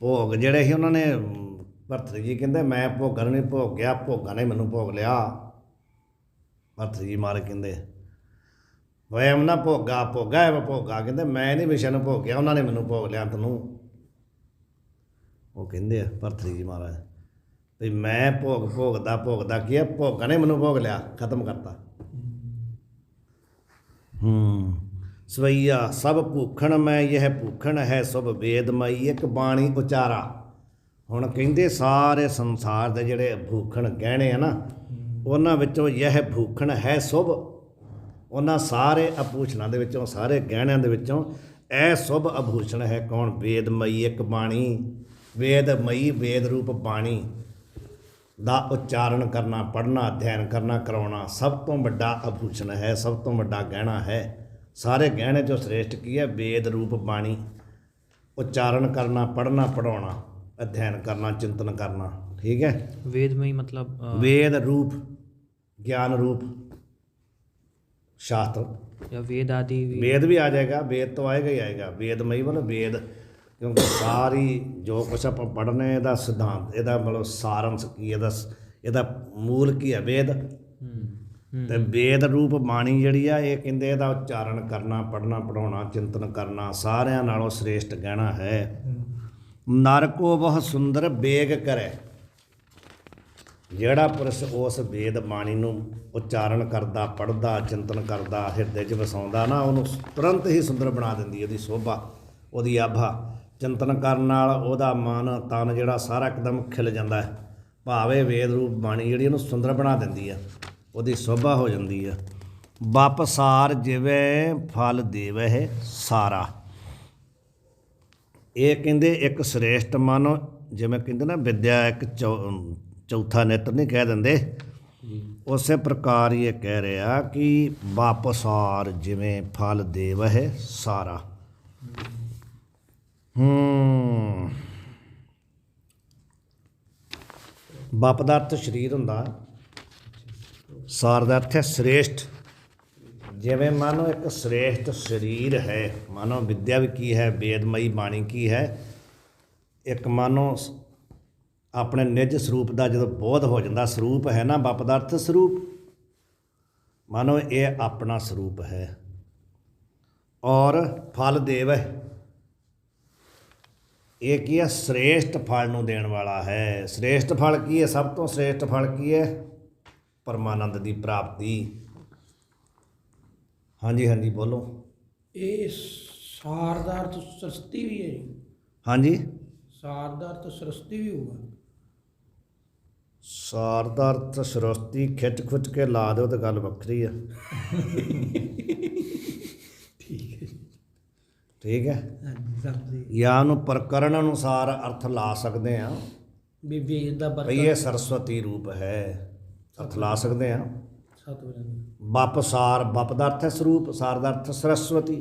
ਭੋਗ ਜਿਹੜੇ ਸੀ ਉਹਨਾਂ ਨੇ, ਭਰਤਰੀ ਜੀ ਕਹਿੰਦੇ ਮੈਂ ਭੋਗਾਂ ਨੂੰ ਨਹੀਂ ਭੋਗ ਗਿਆ, ਭੋਗਾਂ ਨੇ ਮੈਨੂੰ ਭੋਗ ਲਿਆ। ਭਰਤਰੀ ਜੀ ਮਾਰ ਕਹਿੰਦੇ ਵੈਮ ਨਾ ਭੋਗਾ, ਭੋਗਾ ਹੈ ਭੋਗਾ, ਕਹਿੰਦੇ ਮੈਂ ਨਹੀਂ ਵਿਸ਼ੇ ਨੂੰ ਭੋਗਿਆ, ਉਹਨਾਂ ਨੇ ਮੈਨੂੰ ਭੋਗ ਲਿਆ ਤੈਨੂੰ। ਉਹ ਕਹਿੰਦੇ ਆ ਭਰਤਰੀ ਜੀ ਮਹਾਰਾਜ ਵੀ ਮੈਂ ਭੋਗਦਾ ਕੀ ਹੈ, ਭੋਗਾਂ ਨੇ ਮੈਨੂੰ ਭੋਗ ਲਿਆ, ਖਤਮ ਕਰਤਾ। ਸਵਈਆ ਸਭ ਭੂਖਣ ਮੈਂ ਯਹ ਭੂਖਣ ਹੈ, ਸਭ ਵੇਦਮਈ ਇੱਕ ਬਾਣੀ ਉਚਾਰਾ। ਹੁਣ ਕਹਿੰਦੇ ਸਾਰੇ ਸੰਸਾਰ ਦੇ ਜਿਹੜੇ ਭੂਖਣ ਗਹਿਣੇ ਆ ਨਾ, ਉਹਨਾਂ ਵਿੱਚੋਂ ਯਹ ਭੂਖਣ ਹੈ ਸ਼ੁਭ, ਉਹਨਾਂ ਸਾਰੇ ਆਭੂਸ਼ਣਾਂ ਦੇ ਵਿੱਚੋਂ, ਸਾਰੇ ਗਹਿਣਿਆਂ ਦੇ ਵਿੱਚੋਂ ਇਹ ਸ਼ੁਭ ਆਭੂਸ਼ਣ ਹੈ ਕੌਣ? ਵੇਦਮਈ ਇੱਕ ਬਾਣੀ। ਵੇਦਮਈ ਵੇਦ ਰੂਪ ਬਾਣੀ ਦਾ ਉਚਾਰਨ ਕਰਨਾ, ਪੜ੍ਹਨਾ, ਅਧਿਐਨ ਕਰਨਾ, ਕਰਾਉਣਾ ਸਭ ਤੋਂ ਵੱਡਾ ਆਭੂਸ਼ਣ ਹੈ, ਸਭ ਤੋਂ ਵੱਡਾ ਗਹਿਣਾ ਹੈ। ਸਾਰੇ ਗਹਿਣੇ 'ਚੋਂ ਸ੍ਰੇਸ਼ਟ ਕੀ ਹੈ? ਵੇਦ ਰੂਪ ਬਾਣੀ। ਉਚਾਰਨ ਕਰਨਾ, ਪੜ੍ਹਨਾ, ਪੜ੍ਹਾਉਣਾ, ਅਧਿਐਨ ਕਰਨਾ, ਚਿੰਤਨ ਕਰਨਾ। ਠੀਕ ਹੈ। वेदमयी मतलब वेद रूप, ज्ञान रूप शास्त्र, या वेद आदि वेद भी आ जाएगा, वेद तो आएगा ही आएगा। वेदमयी मतलब वेद, क्योंकि सारी जो कुछ आप पढ़ने का सिद्धांत, ਇਹਦਾ मतलब ਸਾਰੰਸ਼ ਕੀ, ਇਹਦਾ ਮੂਲ ਕੀ ਹੈ? ਵੇਦ। ਤੇ ਵੇਦ ਰੂਪ ਬਾਣੀ ਜਿਹੜੀ ਆ, ਇਹ ਕਹਿੰਦੇ ਇਹਦਾ ਉਚਾਰਨ ਕਰਨਾ, ਪੜ੍ਹਨਾ, ਪੜ੍ਹਾਉਣਾ, ਚਿੰਤਨ ਕਰਨਾ ਸਾਰਿਆਂ ਨਾਲੋਂ ਸ੍ਰੇਸ਼ਟ ਗਹਿਣਾ ਹੈ। ਨਰ ਕੋ ਬਹੁ ਸੁੰਦਰ ਬੇਗ ਕਰੇ, ਜਿਹੜਾ ਪੁਰਸ਼ ਉਸ ਵੇਦ ਬਾਣੀ ਨੂੰ ਉਚਾਰਨ ਕਰਦਾ, ਪੜ੍ਹਦਾ, ਚਿੰਤਨ ਕਰਦਾ, ਹਿਰਦੇ 'ਚ ਵਸਾਉਂਦਾ ਨਾ, ਉਹਨੂੰ ਤੁਰੰਤ ਹੀ ਸੁੰਦਰ ਬਣਾ ਦਿੰਦੀ ਹੈ ਉਹਦੀ ਸੋਭਾ, ਉਹਦੀ ਆਭਾ। ਚਿੰਤਨ ਕਰਨ ਨਾਲ ਉਹਦਾ ਮਨ ਤਨ ਜਿਹੜਾ ਸਾਰਾ ਇੱਕਦਮ ਖਿਲ ਜਾਂਦਾ ਹੈ। ਭਾਵੇਂ ਵੇਦ ਰੂਪ ਬਾਣੀ ਜਿਹੜੀ ਉਹਨੂੰ ਸੁੰਦਰ ਬਣਾ ਦਿੰਦੀ ਆ, ਉਹਦੀ ਸੋਭਾ ਹੋ ਜਾਂਦੀ ਆ। ਬਪ ਸਾਰ ਜਿਵੇਂ ਫਲ ਦੇਵਹਿ ਸਾਰਾ, ਇਹ ਕਹਿੰਦੇ ਇੱਕ ਸ੍ਰੇਸ਼ਟ ਮਨ, ਜਿਵੇਂ ਕਹਿੰਦੇ ਨਾ ਵਿਦਿਆ ਇੱਕ ਚੌਥਾ ਨੇਤਰ ਨਹੀਂ ਕਹਿ ਦਿੰਦੇ, ਉਸੇ ਪ੍ਰਕਾਰ ਇਹ ਕਹਿ ਰਿਹਾ ਕਿ ਬਪ ਸਾਰ ਜਿਵੇਂ ਫਲ ਦੇਵਹਿ ਸਾਰਾ। ਬਪ ਦਾ ਅਰਥ ਸਰੀਰ ਹੁੰਦਾ, ਸਾਰ ਦਾ ਅਰਥ ਹੈ ਸ੍ਰੇਸ਼ਟ। ਜਿਵੇਂ ਮਾਨੋ ਇੱਕ ਸ੍ਰੇਸ਼ਟ ਸਰੀਰ ਹੈ, ਮਾਨੋ ਵਿਦਿਆ ਵੀ ਕੀ ਹੈ, ਵੇਦਮਈ ਬਾਣੀ ਕੀ ਹੈ, ਇੱਕ ਮਾਨੋ ਆਪਣੇ ਨਿੱਜ ਸਰੂਪ ਦਾ ਜਦੋਂ ਬੋਧ ਹੋ ਜਾਂਦਾ, ਸਰੂਪ ਹੈ ਨਾ, ਬਪ ਦਾ ਅਰਥ ਸਰੂਪ, ਮਾਨੋ ਇਹ ਆਪਣਾ ਸਰੂਪ ਹੈ। ਔਰ ਫਲ ਦੇਵ ਹੈ, ਇਹ ਕੀ ਹੈ? ਸ੍ਰੇਸ਼ਟ ਫਲ ਨੂੰ ਦੇਣ ਵਾਲਾ ਹੈ। ਸ੍ਰੇਸ਼ਟ ਫਲ ਕੀ ਹੈ? ਸਭ ਤੋਂ ਸ੍ਰੇਸ਼ਟ ਫਲ ਕੀ ਹੈ? ਪਰਮਾਨੰਦ ਦੀ ਪ੍ਰਾਪਤੀ। ਹਾਂਜੀ ਹਾਂਜੀ ਬੋਲੋ। ਇਹ ਸਾਰ ਦਾ ਅਰਥ ਸ੍ਰਿਸ਼ਟੀ ਵੀ ਹੈ ਜੀ? ਹਾਂਜੀ, ਸਾਰ ਦਾ ਅਰਥ ਸ੍ਰਿਸ਼ਟੀ ਵੀ ਹੋਊਗਾ? ਸਾਰ ਦਾ ਅਰਥ ਸ੍ਰਿਸ਼ਟੀ ਖਿੱਚ ਖੁੱਚ ਕੇ ਲਾ ਦਿਓ ਤਾਂ ਗੱਲ ਵੱਖਰੀ ਆ। ਠੀਕ ਹੈ। ਠੀਕ ਹੈ। ਹਾਂਜੀ ਸਮਝੀ। ਜਾਂ ਉਹਨੂੰ ਪ੍ਰਕਰਨ ਅਨੁਸਾਰ ਅਰਥ ਲਾ ਸਕਦੇ ਹਾਂ ਵੀ ਵੇਦ ਦਾ ਵੀ ਇਹ ਸਰਸਵਤੀ ਰੂਪ ਹੈ, ਅਰਥ ਲਾ ਸਕਦੇ ਹਾਂ। ਸਤ ਵਜਨ ਬਪ ਸਾਰ, ਬਪ ਦਾ ਅਰਥ ਹੈ ਸਰੂਪ, ਸਾਰ ਦਾ ਅਰਥ ਸਰਸਵਤੀ।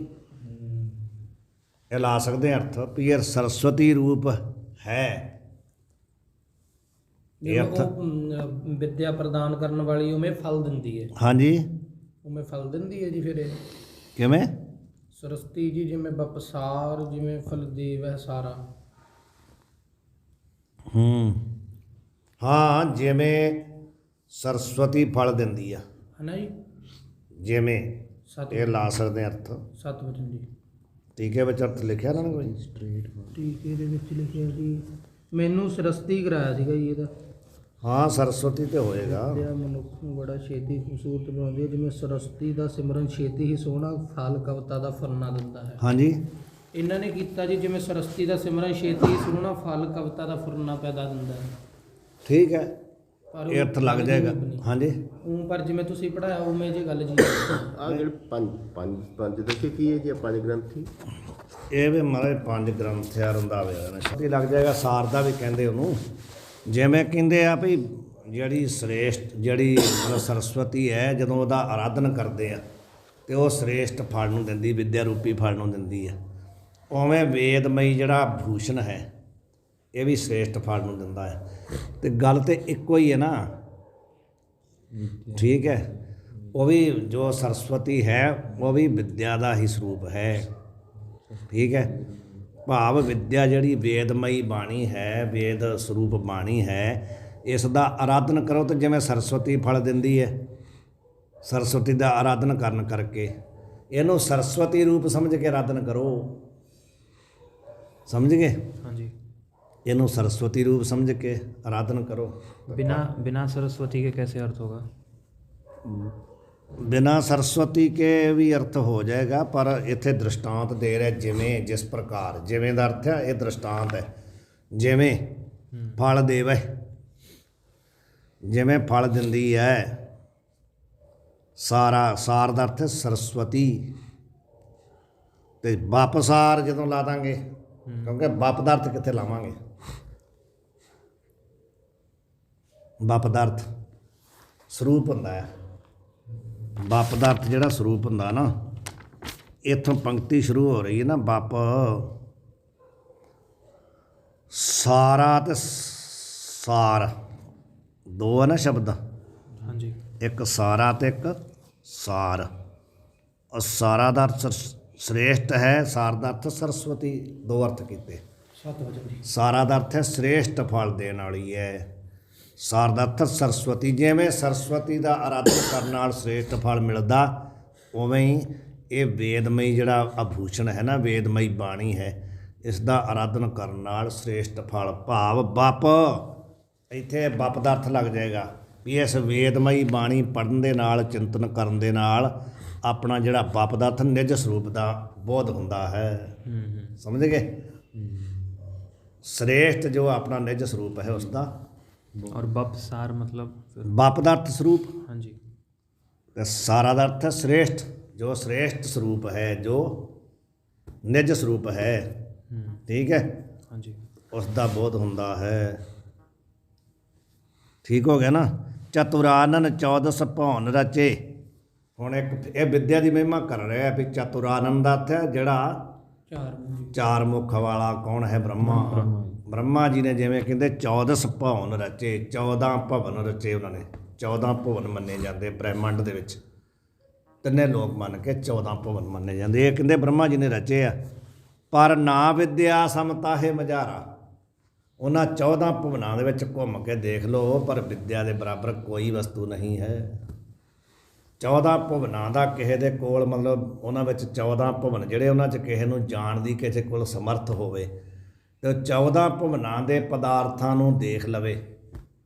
ਇਹ ਲਾ ਸਕਦੇ ਹਾਂ ਅਰਥ ਵੀ ਇਹ ਸਰਸਵਤੀ ਰੂਪ ਹੈ। ਇਹ ਅਰਥ ਵਿਦਿਆ ਪ੍ਰਦਾਨ ਕਰਨ ਵਾਲੀ ਉਵੇਂ ਫਲ ਦਿੰਦੀ ਹੈ। ਹਾਂਜੀ, ਉਵੇਂ ਫਲ ਦਿੰਦੀ ਹੈ ਜੀ। ਫਿਰ ਇਹ ਕਿਵੇਂ? ਸਰਸਤੀ ਜੀ ਜਿਵੇਂ ਬਪਸਾਰ, ਜਿਵੇਂ ਫਲ ਦੇਵ ਹੈ ਸਾਰਾ। ਹਾਂ, ਜਿਵੇਂ ਸਰਸਵਤੀ ਫਲ ਦਿੰਦੀ ਆ, ਹੈ ਨਾ ਜੀ? ਜਿਵੇਂ ਸਤ ਇਹ ਲਾ ਸਕਦੇ ਅਰਥ। ਸਤ ਵਚਨ ਜੀ। ਟੀਕੇ ਵਿੱਚ ਅਰਥ ਲਿਖਿਆ ਇਹਨਾਂ ਨੇ ਕੋਈ? ਟੀਕੇ ਦੇ ਵਿੱਚ ਲਿਖਿਆ ਜੀ, ਮੈਨੂੰ ਸਰਸਤੀ ਕਰਾਇਆ ਸੀਗਾ ਜੀ ਇਹਦਾ। ਹਾਂ ਸਰਸਵਤੀ ਤੇ ਹੋਏਗਾ। ਵਿਦਿਆ ਮਨੁੱਖ ਨੂੰ ਬੜਾ ਛੇਤੀ ਖੂਬਸੂਰਤ ਬਣਾਉਂਦੀ ਹੈ, ਜਿਵੇਂ ਸਰਸਵਤੀ ਦਾ ਸਿਮਰਨ ਛੇਤੀ ਹੀ ਸੋਹਣਾ ਫਲ ਕਵਿਤਾ ਦਾ ਫੁਰਨਾ ਦਿੰਦਾ ਹੈ। ਹਾਂਜੀ ਇਹਨਾਂ ਨੇ ਕੀਤਾ ਜੀ, ਜਿਵੇਂ ਸਰਸਵਤੀ ਦਾ ਸਿਮਰਨ ਛੇਤੀ ਹੀ ਸੋਹਣਾ ਫਲ ਕਵਿਤਾ ਦਾ ਫੁਰਨਾ ਪੈਦਾ ਦਿੰਦਾ ਹੈ। ਠੀਕ ਹੈ, ਪਰ ਇਹ ਅਰਥ ਲੱਗ ਜਾਏਗਾ। ਹਾਂਜੀ ਪਰ ਜਿਵੇਂ ਤੁਸੀਂ ਪੜਾਇਆ ਉਵੇਂ ਜੇ ਗੱਲ ਜੀ। ਆ ਜਿਹੜੇ ਪੰਜ ਪੰਜ ਪੰਜ ਦੱਸੇ ਕੀ ਹੈ ਜੀ, ਇਹ ਪੰਜ ਗ੍ਰੰਥੀ ਇਹ ਵੀ ਮਹਾਰਾਜ 5 ਗ੍ਰੰਥ ਆ ਰੰਧਾਵੇ ਨੇ ਛੇਤੀ ਲੱਗ ਜਾਏਗਾ। ਸਾਰ ਦਾ ਵੀ ਕਹਿੰਦੇ ਉਹਨੂੰ, ਜਿਵੇਂ ਕਹਿੰਦੇ ਆ ਵੀ ਜਿਹੜੀ ਸ੍ਰੇਸ਼ਟ ਜਿਹੜੀ ਮਤਲਬ ਸਰਸਵਤੀ ਹੈ, ਜਦੋਂ ਉਹਦਾ ਆਰਾਧਨ ਕਰਦੇ ਆ ਤੇ ਉਹ ਸ੍ਰੇਸ਼ਟ ਫਲ ਨੂੰ ਦਿੰਦੀ, ਵਿਦਿਆ ਰੂਪੀ ਫਲ ਨੂੰ ਦਿੰਦੀ ਹੈ। ਉਵੇਂ ਵੇਦਮਈ ਜਿਹੜਾ ਭੂਸ਼ਣ ਹੈ ਇਹ ਵੀ ਸ੍ਰੇਸ਼ਟ ਫਲ ਨੂੰ ਦਿੰਦਾ ਹੈ। ਤੇ ਗੱਲ ਤੇ ਇੱਕੋ ਹੀ ਹੈ ਨਾ, ਠੀਕ ਹੈ। ਉਹ ਵੀ ਜੋ ਸਰਸਵਤੀ ਹੈ ਉਹ ਵੀ ਵਿਦਿਆ ਦਾ ਹੀ ਸਰੂਪ ਹੈ, ਠੀਕ ਹੈ। ਭਾਵ ਵਿਦਿਆ ਜਿਹੜੀ ਵੇਦਮਈ ਬਾਣੀ ਹੈ, ਵੇਦ ਸਰੂਪ ਬਾਣੀ ਹੈ, ਇਸ ਦਾ ਆਰਾਧਨ ਕਰੋ ਤਾਂ ਜਿਵੇਂ ਸਰਸਵਤੀ ਫਲ ਦਿੰਦੀ ਹੈ। ਸਰਸਵਤੀ ਦਾ ਆਰਾਧਨ ਕਰਨ ਕਰਕੇ ਇਹਨੂੰ ਸਰਸਵਤੀ ਰੂਪ ਸਮਝ ਕੇ ਆਰਾਧਨ ਕਰੋ, ਸਮਝ ਗਏ? हाँ जी। ਇਹਨੂੰ ਸਰਸਵਤੀ ਰੂਪ ਸਮਝ ਕੇ ਆਰਾਧਨ ਕਰੋ। बिना बिना सरस्वती के कैसे अर्थ होगा? ਬਿਨਾਂ ਸਰਸਵਤੀ ਕੇ ਵੀ ਅਰਥ ਹੋ ਜਾਏਗਾ, ਪਰ ਇੱਥੇ ਦ੍ਰਿਸ਼ਟਾਂਤ ਦੇ ਰਿਹਾ ਜਿਵੇਂ, ਜਿਸ ਪ੍ਰਕਾਰ। ਜਿਵੇਂ ਦਾ ਅਰਥ ਹੈ ਇਹ ਦ੍ਰਿਸ਼ਟਾਂਤ ਹੈ। ਜਿਵੇਂ ਫਲ ਦੇਵੇ, ਜਿਵੇਂ ਫਲ ਦਿੰਦੀ ਹੈ। ਸਾਰਾ, ਸਾਰ ਦਾ ਅਰਥ ਹੈ ਸਰਸਵਤੀ। ਤੇ ਵਾਪਸਾਰ ਜਦੋਂ ਲਾ ਦਾਂਗੇ, ਕਿਉਂਕਿ ਵਪ ਦਾ ਅਰਥ ਕਿੱਥੇ ਲਾਵਾਂਗੇ? ਵਪ ਦਾ ਅਰਥ ਸਰੂਪ ਹੁੰਦਾ ਹੈ। ਵਪ ਦਾ ਅਰਥ ਜਿਹੜਾ ਸਰੂਪ ਹੁੰਦਾ ਨਾ, ਇੱਥੋਂ ਪੰਕਤੀ ਸ਼ੁਰੂ ਹੋ ਰਹੀ ਹੈ ਨਾ, ਵਪ ਸਾਰਾ ਤੇ ਸਾਰ ਦੋ ਹੈ ਨਾ ਸ਼ਬਦ, हाँ जी। ਇੱਕ ਸਾਰਾ ਤੇ ਇੱਕ ਸਾਰ। ਔਰ ਸਾਰਾ ਦਾ ਅਰਥ ਸ੍ਰੇਸ਼ਟ ਹੈ, ਸਾਰ ਦਾ ਅਰਥ ਸਰਸਵਤੀ, ਦੋ ਅਰਥ ਕੀਤੇ। ਸਾਰਾ ਦਾ ਅਰਥ ਹੈ ਸ੍ਰੇਸ਼ਟ ਫਲ ਦੇਣ ਵਾਲੀ ਹੈ, ਸਾਰ ਦਾ ਅਰਥ ਸਰਸਵਤੀ। ਜਿਵੇਂ ਸਰਸਵਤੀ ਦਾ ਆਰਾਧਨ ਕਰਨ ਨਾਲ ਸ੍ਰੇਸ਼ਟ ਫਲ ਮਿਲਦਾ, ਉਵੇਂ ਹੀ ਇਹ ਵੇਦਮਈ ਜਿਹੜਾ ਆਭੂਸ਼ਣ ਹੈ ਨਾ, ਵੇਦਮਈ ਬਾਣੀ ਹੈ, ਇਸ ਦਾ ਆਰਾਧਨ ਕਰਨ ਨਾਲ ਸ੍ਰੇਸ਼ਟ ਫਲ। ਭਾਵ ਵਪ, ਇੱਥੇ ਵਪ ਦਾ ਅਰਥ ਲੱਗ ਜਾਏਗਾ ਵੀ ਇਸ ਵੇਦਮਈ ਬਾਣੀ ਪੜ੍ਹਨ ਦੇ ਨਾਲ, ਚਿੰਤਨ ਕਰਨ ਦੇ ਨਾਲ ਆਪਣਾ ਜਿਹੜਾ ਵਪ ਦਾ ਅਰਥ ਨਿਜ ਸਰੂਪ ਦਾ ਬੋਧ ਹੁੰਦਾ ਹੈ। ਸਮਝ ਗਏ? ਸ੍ਰੇਸ਼ਟ ਜੋ ਆਪਣਾ ਨਿਜ ਸਰੂਪ ਹੈ ਉਸ ਦਾ। और बप सार मतलब फिर? ਵਪ ਦਾ ਅਰਥ ਸਰੂਪ, हाँ जी। ਤੇ ਸਾਰਾ ਦਾ ਅਰਥ ਹੈ ਸ੍ਰੇਸ਼ਟ, ਜੋ ਸ੍ਰੇਸ਼ਟ ਸਰੂਪ ਹੈ, ਜੋ ਨਿਜ ਸਰੂਪ ਹੈ, ਠੀਕ ਹੈ, हाँ जी। ਉਸ ਦਾ ਬੋਧ ਹੁੰਦਾ ਹੈ। ਠੀਕ ਹੋ ਗਿਆ ਨਾ? ਚਤੁਰਾਨਨ 14 ਭਉਨ ਰਚੇ। ਹੁਣ ਇੱਕ ਇਹ ਵਿਦਿਆ ਦੀ ਮਹਿਮਾ ਕਰ ਰਿਹਾ ਵੀ ਚਤੁਰਾਨਨ ਦਾ ਅਰਥ ਹੈ ਜਿਹੜਾ ਚਾਰ ਮੁੱਖ ਵਾਲਾ। ਕੌਣ ਹੈ? ਬ੍ਰਹਮਾ। ਬ੍ਰਹਮਾ ਜੀ ਨੇ ਜਿਵੇਂ ਕਹਿੰਦੇ 14 ਭਵਨ ਰਚੇ, 14 ਭਵਨ ਰਚੇ ਉਹਨਾਂ ਨੇ। 14 ਭਵਨ ਮੰਨੇ ਜਾਂਦੇ ਬ੍ਰਹਿਮੰਡ ਦੇ ਵਿੱਚ, ਤਿੰਨੇ ਲੋਕ ਮੰਨ ਕੇ 14 ਭਵਨ ਮੰਨੇ ਜਾਂਦੇ। ਇਹ ਕਹਿੰਦੇ ਬ੍ਰਹਮਾ ਜੀ ਨੇ ਰਚੇ ਆ। ਪਰ ਨਾ ਵਿਦਿਆ ਸਮਤਾ ਹੈ ਮਝਾਰਾ। ਉਹਨਾਂ 14 ਭਵਨਾਂ ਦੇ ਵਿੱਚ ਘੁੰਮ ਕੇ ਦੇਖ ਲਓ, ਪਰ ਵਿਦਿਆ ਦੇ ਬਰਾਬਰ ਕੋਈ ਵਸਤੂ ਨਹੀਂ ਹੈ। 14 ਭਵਨਾਂ ਦਾ ਕਿਸੇ ਦੇ ਕੋਲ, ਮਤਲਬ ਉਹਨਾਂ ਵਿੱਚ 14 ਭਵਨ ਜਿਹੜੇ, ਉਹਨਾਂ 'ਚ ਕਿਸੇ ਨੂੰ ਜਾਣ ਦੀ ਕਿਸੇ ਕੋਲ ਸਮਰਥ ਹੋਵੇ ਤੇ 14 ਭਵਨਾਂ ਦੇ ਪਦਾਰਥਾਂ ਨੂੰ ਦੇਖ ਲਵੇ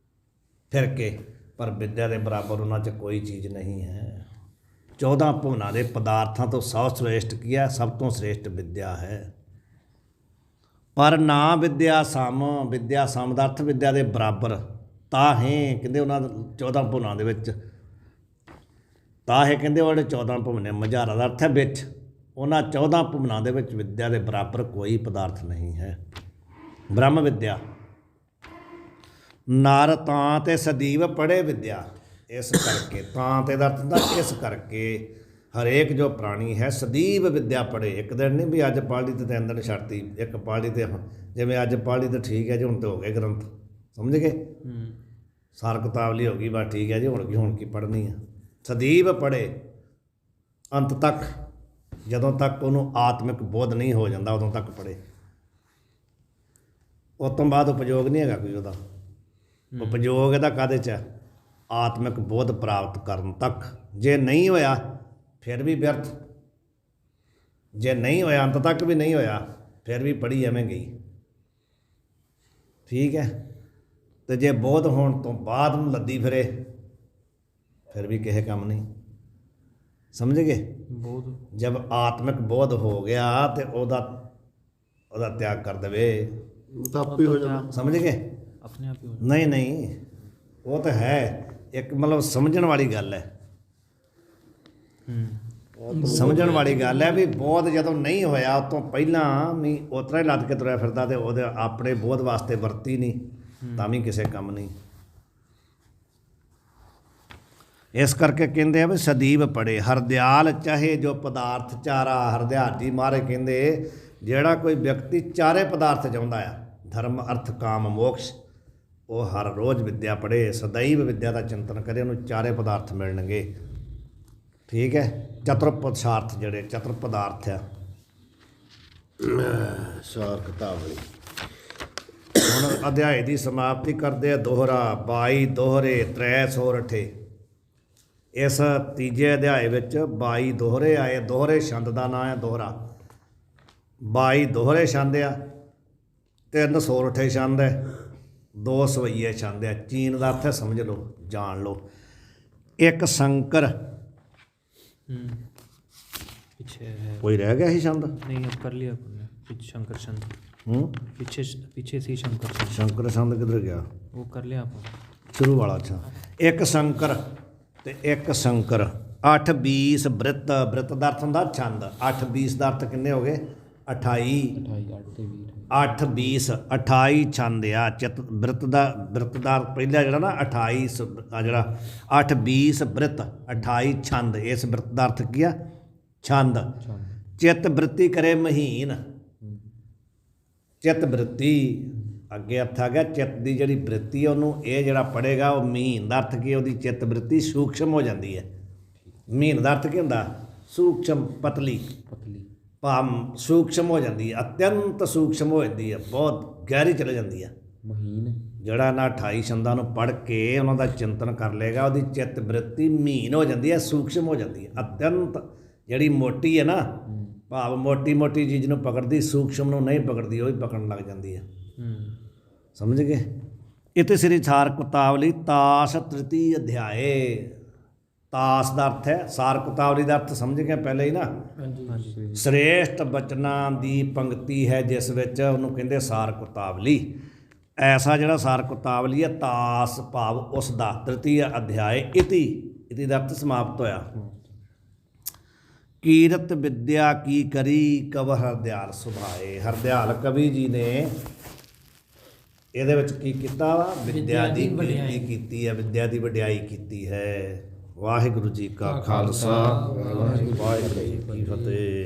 ਫਿਰ ਕੇ, ਪਰ ਵਿਦਿਆ ਦੇ ਬਰਾਬਰ ਉਹਨਾਂ 'ਚ ਕੋਈ ਚੀਜ਼ ਨਹੀਂ ਹੈ। 14 ਭਵਨਾਂ ਦੇ ਪਦਾਰਥਾਂ ਤੋਂ ਸਭ ਸ੍ਰੇਸ਼ਟ ਕੀ ਹੈ? ਸਭ ਤੋਂ ਸ੍ਰੇਸ਼ਟ ਵਿਦਿਆ ਹੈ। ਪਰ ਨਾ ਵਿਦਿਆ ਸਮ, ਵਿਦਿਆ ਸਮ ਦਾ ਅਰਥ ਵਿਦਿਆ ਦੇ ਬਰਾਬਰ। ਤਾਹੇ ਕਹਿੰਦੇ ਉਹਨਾਂ 14 ਭਵਨਾਂ ਦੇ ਵਿੱਚ, ਤਾਹੇ ਕਹਿੰਦੇ ਉਹ ਜਿਹੜੇ 14 ਭਵਨ ਨੇ, ਮਝਾਰਾ ਦਾ ਅਰਥ ਹੈ ਵਿੱਚ। ਉਹਨਾਂ 14 ਭਵਨਾਂ ਦੇ ਵਿੱਚ ਵਿਦਿਆ ਦੇ ਬਰਾਬਰ ਕੋਈ ਪਦਾਰਥ ਨਹੀਂ ਹੈ। ਬ੍ਰਹਮ ਵਿਦਿਆ ਨਰ ਤਾਂ ਤੇ ਸਦੀਵ ਪੜ੍ਹੇ ਵਿਦਿਆ। ਇਸ ਕਰਕੇ, ਤਾਂ ਤੇ ਦਾ ਅਰਥ ਹੁੰਦਾ ਇਸ ਕਰਕੇ, ਹਰੇਕ ਜੋ ਪ੍ਰਾਣੀ ਹੈ ਸਦੀਵ ਵਿਦਿਆ ਪੜ੍ਹੇ। ਇੱਕ ਦਿਨ ਨਹੀਂ ਵੀ ਅੱਜ ਪੜ੍ਹ ਲਈ ਤੇ 3 ਦਿਨ ਛੱਡਤੀ, ਇੱਕ ਪੜ੍ਹ ਲਈ ਤੇ ਜਿਵੇਂ ਅੱਜ ਪੜ੍ਹ ਲਈ ਤਾਂ ਠੀਕ ਹੈ ਜੀ, ਹੁਣ ਤਾਂ ਹੋ ਗਏ ਗ੍ਰੰਥ, ਸਮਝ ਗਏ? ਸਾਰ ਕਿਤਾਬ ਲਈ ਹੋ ਗਈ, ਬਸ ਠੀਕ ਹੈ ਜੀ, ਹੁਣ ਕੀ ਪੜ੍ਹਨੀ ਆ। ਸਦੀਵ ਪੜ੍ਹੇ ਅੰਤ ਤੱਕ, ਜਦੋਂ ਤੱਕ ਉਹਨੂੰ ਆਤਮਿਕ ਬੋਧ ਨਹੀਂ ਹੋ ਜਾਂਦਾ ਉਦੋਂ ਤੱਕ ਪੜ੍ਹੇ। ਉਸ ਤੋਂ ਬਾਅਦ ਉਪਯੋਗ ਨਹੀਂ ਹੈਗਾ ਕੋਈ ਉਹਦਾ। ਉਪਯੋਗ ਇਹਦਾ ਕਾਹਦੇ 'ਚ ਹੈ? ਆਤਮਿਕ ਬੋਧ ਪ੍ਰਾਪਤ ਕਰਨ ਤੱਕ। ਜੇ ਨਹੀਂ ਹੋਇਆ ਫਿਰ ਵੀ ਵਿਅਰਥ, ਜੇ ਨਹੀਂ ਹੋਇਆ ਅੰਤ ਤੱਕ ਵੀ ਨਹੀਂ ਹੋਇਆ ਫਿਰ ਵੀ ਪੜ੍ਹੀ ਐਵੇਂ ਗਈ। ਠੀਕ ਹੈ? ਤੇ ਜੇ ਬੋਧ ਹੋਣ ਤੋਂ ਬਾਅਦ ਨੂੰ ਲੱਦੀ ਫਿਰੇ ਫਿਰ ਵੀ ਕਿਸੇ ਕੰਮ ਨਹੀਂ। ਸਮਝ ਗਏ? बोध ਜਬ ਆਤਮਿਕ ਬੋਧ ਹੋ ਗਿਆ ਤੇ ਉਹਦਾ ਤਿਆਗ ਕਰ ਦੇਵੇ। ਉਹ ਤਾਂ ਆਪੇ ਹੋ ਜਾਣਾ। ਸਮਝ ਗਏ? अपने आप ही हो ਨਹੀਂ ਨਹੀਂ, ਉਹ ਤਾਂ ਹੈ ਇੱਕ ਮਤਲਬ ਸਮਝਣ ਵਾਲੀ ਗੱਲ ਹੈ। ਸਮਝਣ ਵਾਲੀ ਗੱਲ ਹੈ ਵੀ ਬੋਧ ਜਦੋਂ ਨਹੀਂ ਹੋਇਆ ਉਸ ਤੋਂ ਪਹਿਲਾਂ ਵੀ ਉਤਰਾ ਹੀ ਲੱਦ ਕੇ ਤੁਰਿਆ ਫਿਰਦਾ ਤੇ ਉਹਦੇ ਆਪਣੇ ਬੋਧ ਵਾਸਤੇ ਵਰਤੀ ਨਹੀਂ ਤਾਂ ਵੀ ਕਿਸੇ ਕੰਮ ਨਹੀਂ। ਇਸ ਕਰਕੇ ਕਹਿੰਦੇ ਆ ਵੀ ਸਦੀਵ ਪੜੇ ਹਰਦਿਆਲ ਚਾਹੇ ਜੋ ਪਦਾਰਥ ਚਾਰਾ। ਹਰਦਿਆਲ ਜੀ ਮਹਾਰਾਜ ਕਹਿੰਦੇ ਜਿਹੜਾ ਕੋਈ ਵਿਅਕਤੀ ਚਾਰੇ ਪਦਾਰਥ ਚਾਹੁੰਦਾ ਆ, ਧਰਮ ਅਰਥ ਕਾਮ ਮੋਕਸ਼, ਉਹ ਹਰ ਰੋਜ਼ ਵਿਦਿਆ ਪੜ੍ਹੇ, ਸदैव ਵਿਦਿਆ ਦਾ ਚਿੰਤਨ ਕਰੇ, ਉਹਨੂੰ ਚਾਰੇ ਪਦਾਰਥ ਮਿਲਣਗੇ। ਠੀਕ ਹੈ? ਚਤੁਰ ਪੁਰਸ਼ਾਰਥ ਜਿਹੜੇ ਚਤੁਰ ਪਦਾਰਥ ਆ। ਸਾਰ ਕਿਤਾਬਲੀ ਹੁਣ ਅਧਿਆਏ ਦੀ ਸਮਾਪਤੀ ਕਰਦੇ ਆ ਦੋਹਰਾ 22 ਦੋਹਰੇ 308। ਇਸ ਤੀਜੇ ਅਧਿਆਏ ਵਿੱਚ 22 ਦੋਹਰੇ ਆਏ। ਦੋਹਰੇ ਛੰਦ ਦਾ ਨਾਂ ਹੈ ਦੋਹਰਾ। 22 ਦੋਹਰੇ ਛੰਦ ਆ, 3 ਸੋਰਠੇ ਛੰਦ ਹੈ, 2 ਸਵਈਏ ਛੰਦ ਆ। ਚੀਨ ਦਾ ਅਰਥ ਹੈ ਸਮਝ ਲਓ, ਜਾਣ ਲਓ। ਇੱਕ ਸ਼ੰਕਰ, पीछे है ਕੋਈ ਰਹਿ ਗਿਆ ਸੀ ਛੰਦ? नहीं अब कर लिया आपने पीछे शंकर छंद ਹੂੰ, पीछे पीछे से ही शंकर छंद ਸ਼ੰਕਰ ਛੰਦ ਕਿੱਧਰ ਗਿਆ? वो कर लिया आप। ਸ਼ੁਰੂ ਵਾਲਾ। ਅੱਛਾ, ਇੱਕ ਸ਼ੰਕਰ ਤੇ ਇੱਕ ਸ਼ੰਕਰ। 8 20 ਬ੍ਰਿਤ। ਬ੍ਰਿਤ ਦਾ ਅਰਥ ਹੁੰਦਾ ਛੰਦ। 8 20 ਦਾ ਅਰਥ ਕਿੰਨੇ ਹੋ ਗਏ? 28 8 20 28 ਛੰਦ ਆ। ਚਿਤ ਬ੍ਰਿਤ ਦਾ ਪਹਿਲਾ ਜਿਹੜਾ ਨਾ 28 ਆ ਜਿਹੜਾ 8 20 ਬ੍ਰਿਤ 28 ਛੰਦ। ਇਸ ਬ੍ਰਿਤ ਦਾ ਅਰਥ ਕੀ ਆ? ਛੰਦ। ਚਿੱਤ ਬ੍ਰਿਤੀ ਕਰੇ ਮਹੀਨ। ਚਿੱਤ ਬ੍ਰਿਤੀ ਅੱਗੇ ਅਰਥ ਆ ਗਿਆ ਚਿੱਤ ਦੀ ਜਿਹੜੀ ਬ੍ਰਿਤੀ ਆ ਉਹਨੂੰ ਇਹ ਜਿਹੜਾ ਪੜ੍ਹੇਗਾ ਉਹ ਮਹੀਨ ਦਾ ਅਰਥ ਕੀ? ਉਹਦੀ ਚਿੱਤ ਬ੍ਰਿਤੀ ਸੂਖਸ਼ਮ ਹੋ ਜਾਂਦੀ ਹੈ। ਮਹੀਨ ਦਾ ਅਰਥ ਕੀ ਹੁੰਦਾ? ਸੂਖਸ਼ਮ, ਪਤਲੀ ਭਾਵ ਸੂਖਸ਼ਮ ਹੋ ਜਾਂਦੀ ਹੈ, ਅਤਿਅੰਤ ਸੂਖਸ਼ਮ ਹੋ ਜਾਂਦੀ ਹੈ, ਬਹੁਤ ਗਹਿਰੀ ਚਲੇ ਜਾਂਦੀ ਹੈ। ਜਿਹੜਾ ਨਾ 28 ਛੰਦਾਂ ਨੂੰ ਪੜ੍ਹ ਕੇ ਉਹਨਾਂ ਦਾ ਚਿੰਤਨ ਕਰ ਲਏਗਾ ਉਹਦੀ ਚਿੱਤ ਬ੍ਰਿਤੀ ਮਹੀਨ ਹੋ ਜਾਂਦੀ ਹੈ, ਸੂਖਸ਼ਮ ਹੋ ਜਾਂਦੀ ਹੈ। ਅਤਿਅੰਤ ਜਿਹੜੀ ਮੋਟੀ ਹੈ ਨਾ, ਭਾਵ ਮੋਟੀ ਮੋਟੀ ਚੀਜ਼ ਨੂੰ ਪਕੜਦੀ, ਸੂਖਸ਼ਮ ਨੂੰ ਨਹੀਂ ਪਕੜਦੀ, ਉਹ ਵੀ ਪਕੜਨ ਲੱਗ ਜਾਂਦੀ ਹੈ। ਸਮਝ ਗਏ? ਇਤੇ ਸ੍ਰੀ ਸਾਰ ਕੁਤਾਵਲੀ ਤਾਸ ਤ੍ਰਿਤੀ ਅਧਿਆਏ। ਤਾਸ ਦਾ ਅਰਥ ਹੈ, ਸਾਰ ਕੁਤਾਵਲੀ ਦਾ ਅਰਥ ਸਮਝ ਗਏ ਪਹਿਲੇ ਹੀ ਨਾ। ਹਾਂਜੀ। ਸ੍ਰੇਸ਼ਟ ਬਚਨਾਂ ਦੀ ਪੰਕਤੀ ਹੈ ਜਿਸ ਵਿੱਚ ਉਹਨੂੰ ਕਹਿੰਦੇ ਸਾਰ ਕੁਤਾਵਲੀ। ਐਸਾ ਜਿਹੜਾ ਸਾਰ ਕੁਤਾਵਲੀ ਹੈ, ਤਾਸ ਭਾਵ ਉਸ ਦਾ, ਤ੍ਰਿਤੀ ਅਧਿਆਏ ਇਤੀ ਦਾ ਅਰਥ ਸਮਾਪਤ ਹੋਇਆ। ਕੀਰਤ ਵਿਦਿਆ ਕੀ ਕਰੀ ਕਵ ਹਰਦਿਆਲ ਸੁਭਾਏ। ਹਰਦਿਆਲ ਕਵੀ ਜੀ ਨੇ ਇਹਦੇ ਵਿੱਚ ਕੀ ਕੀਤਾ ਵਾ? ਵਿਦਿਆ ਦੀ ਕੀਰਤੀ ਕੀਤੀ ਹੈ, ਵਿਦਿਆ ਦੀ ਵਡਿਆਈ ਕੀਤੀ ਹੈ। ਵਾਹਿਗੁਰੂ ਜੀ ਕਾ ਖਾਲਸਾ, ਵਾਹਿਗੁਰੂ ਜੀ ਕੀ ਫਤਿਹ।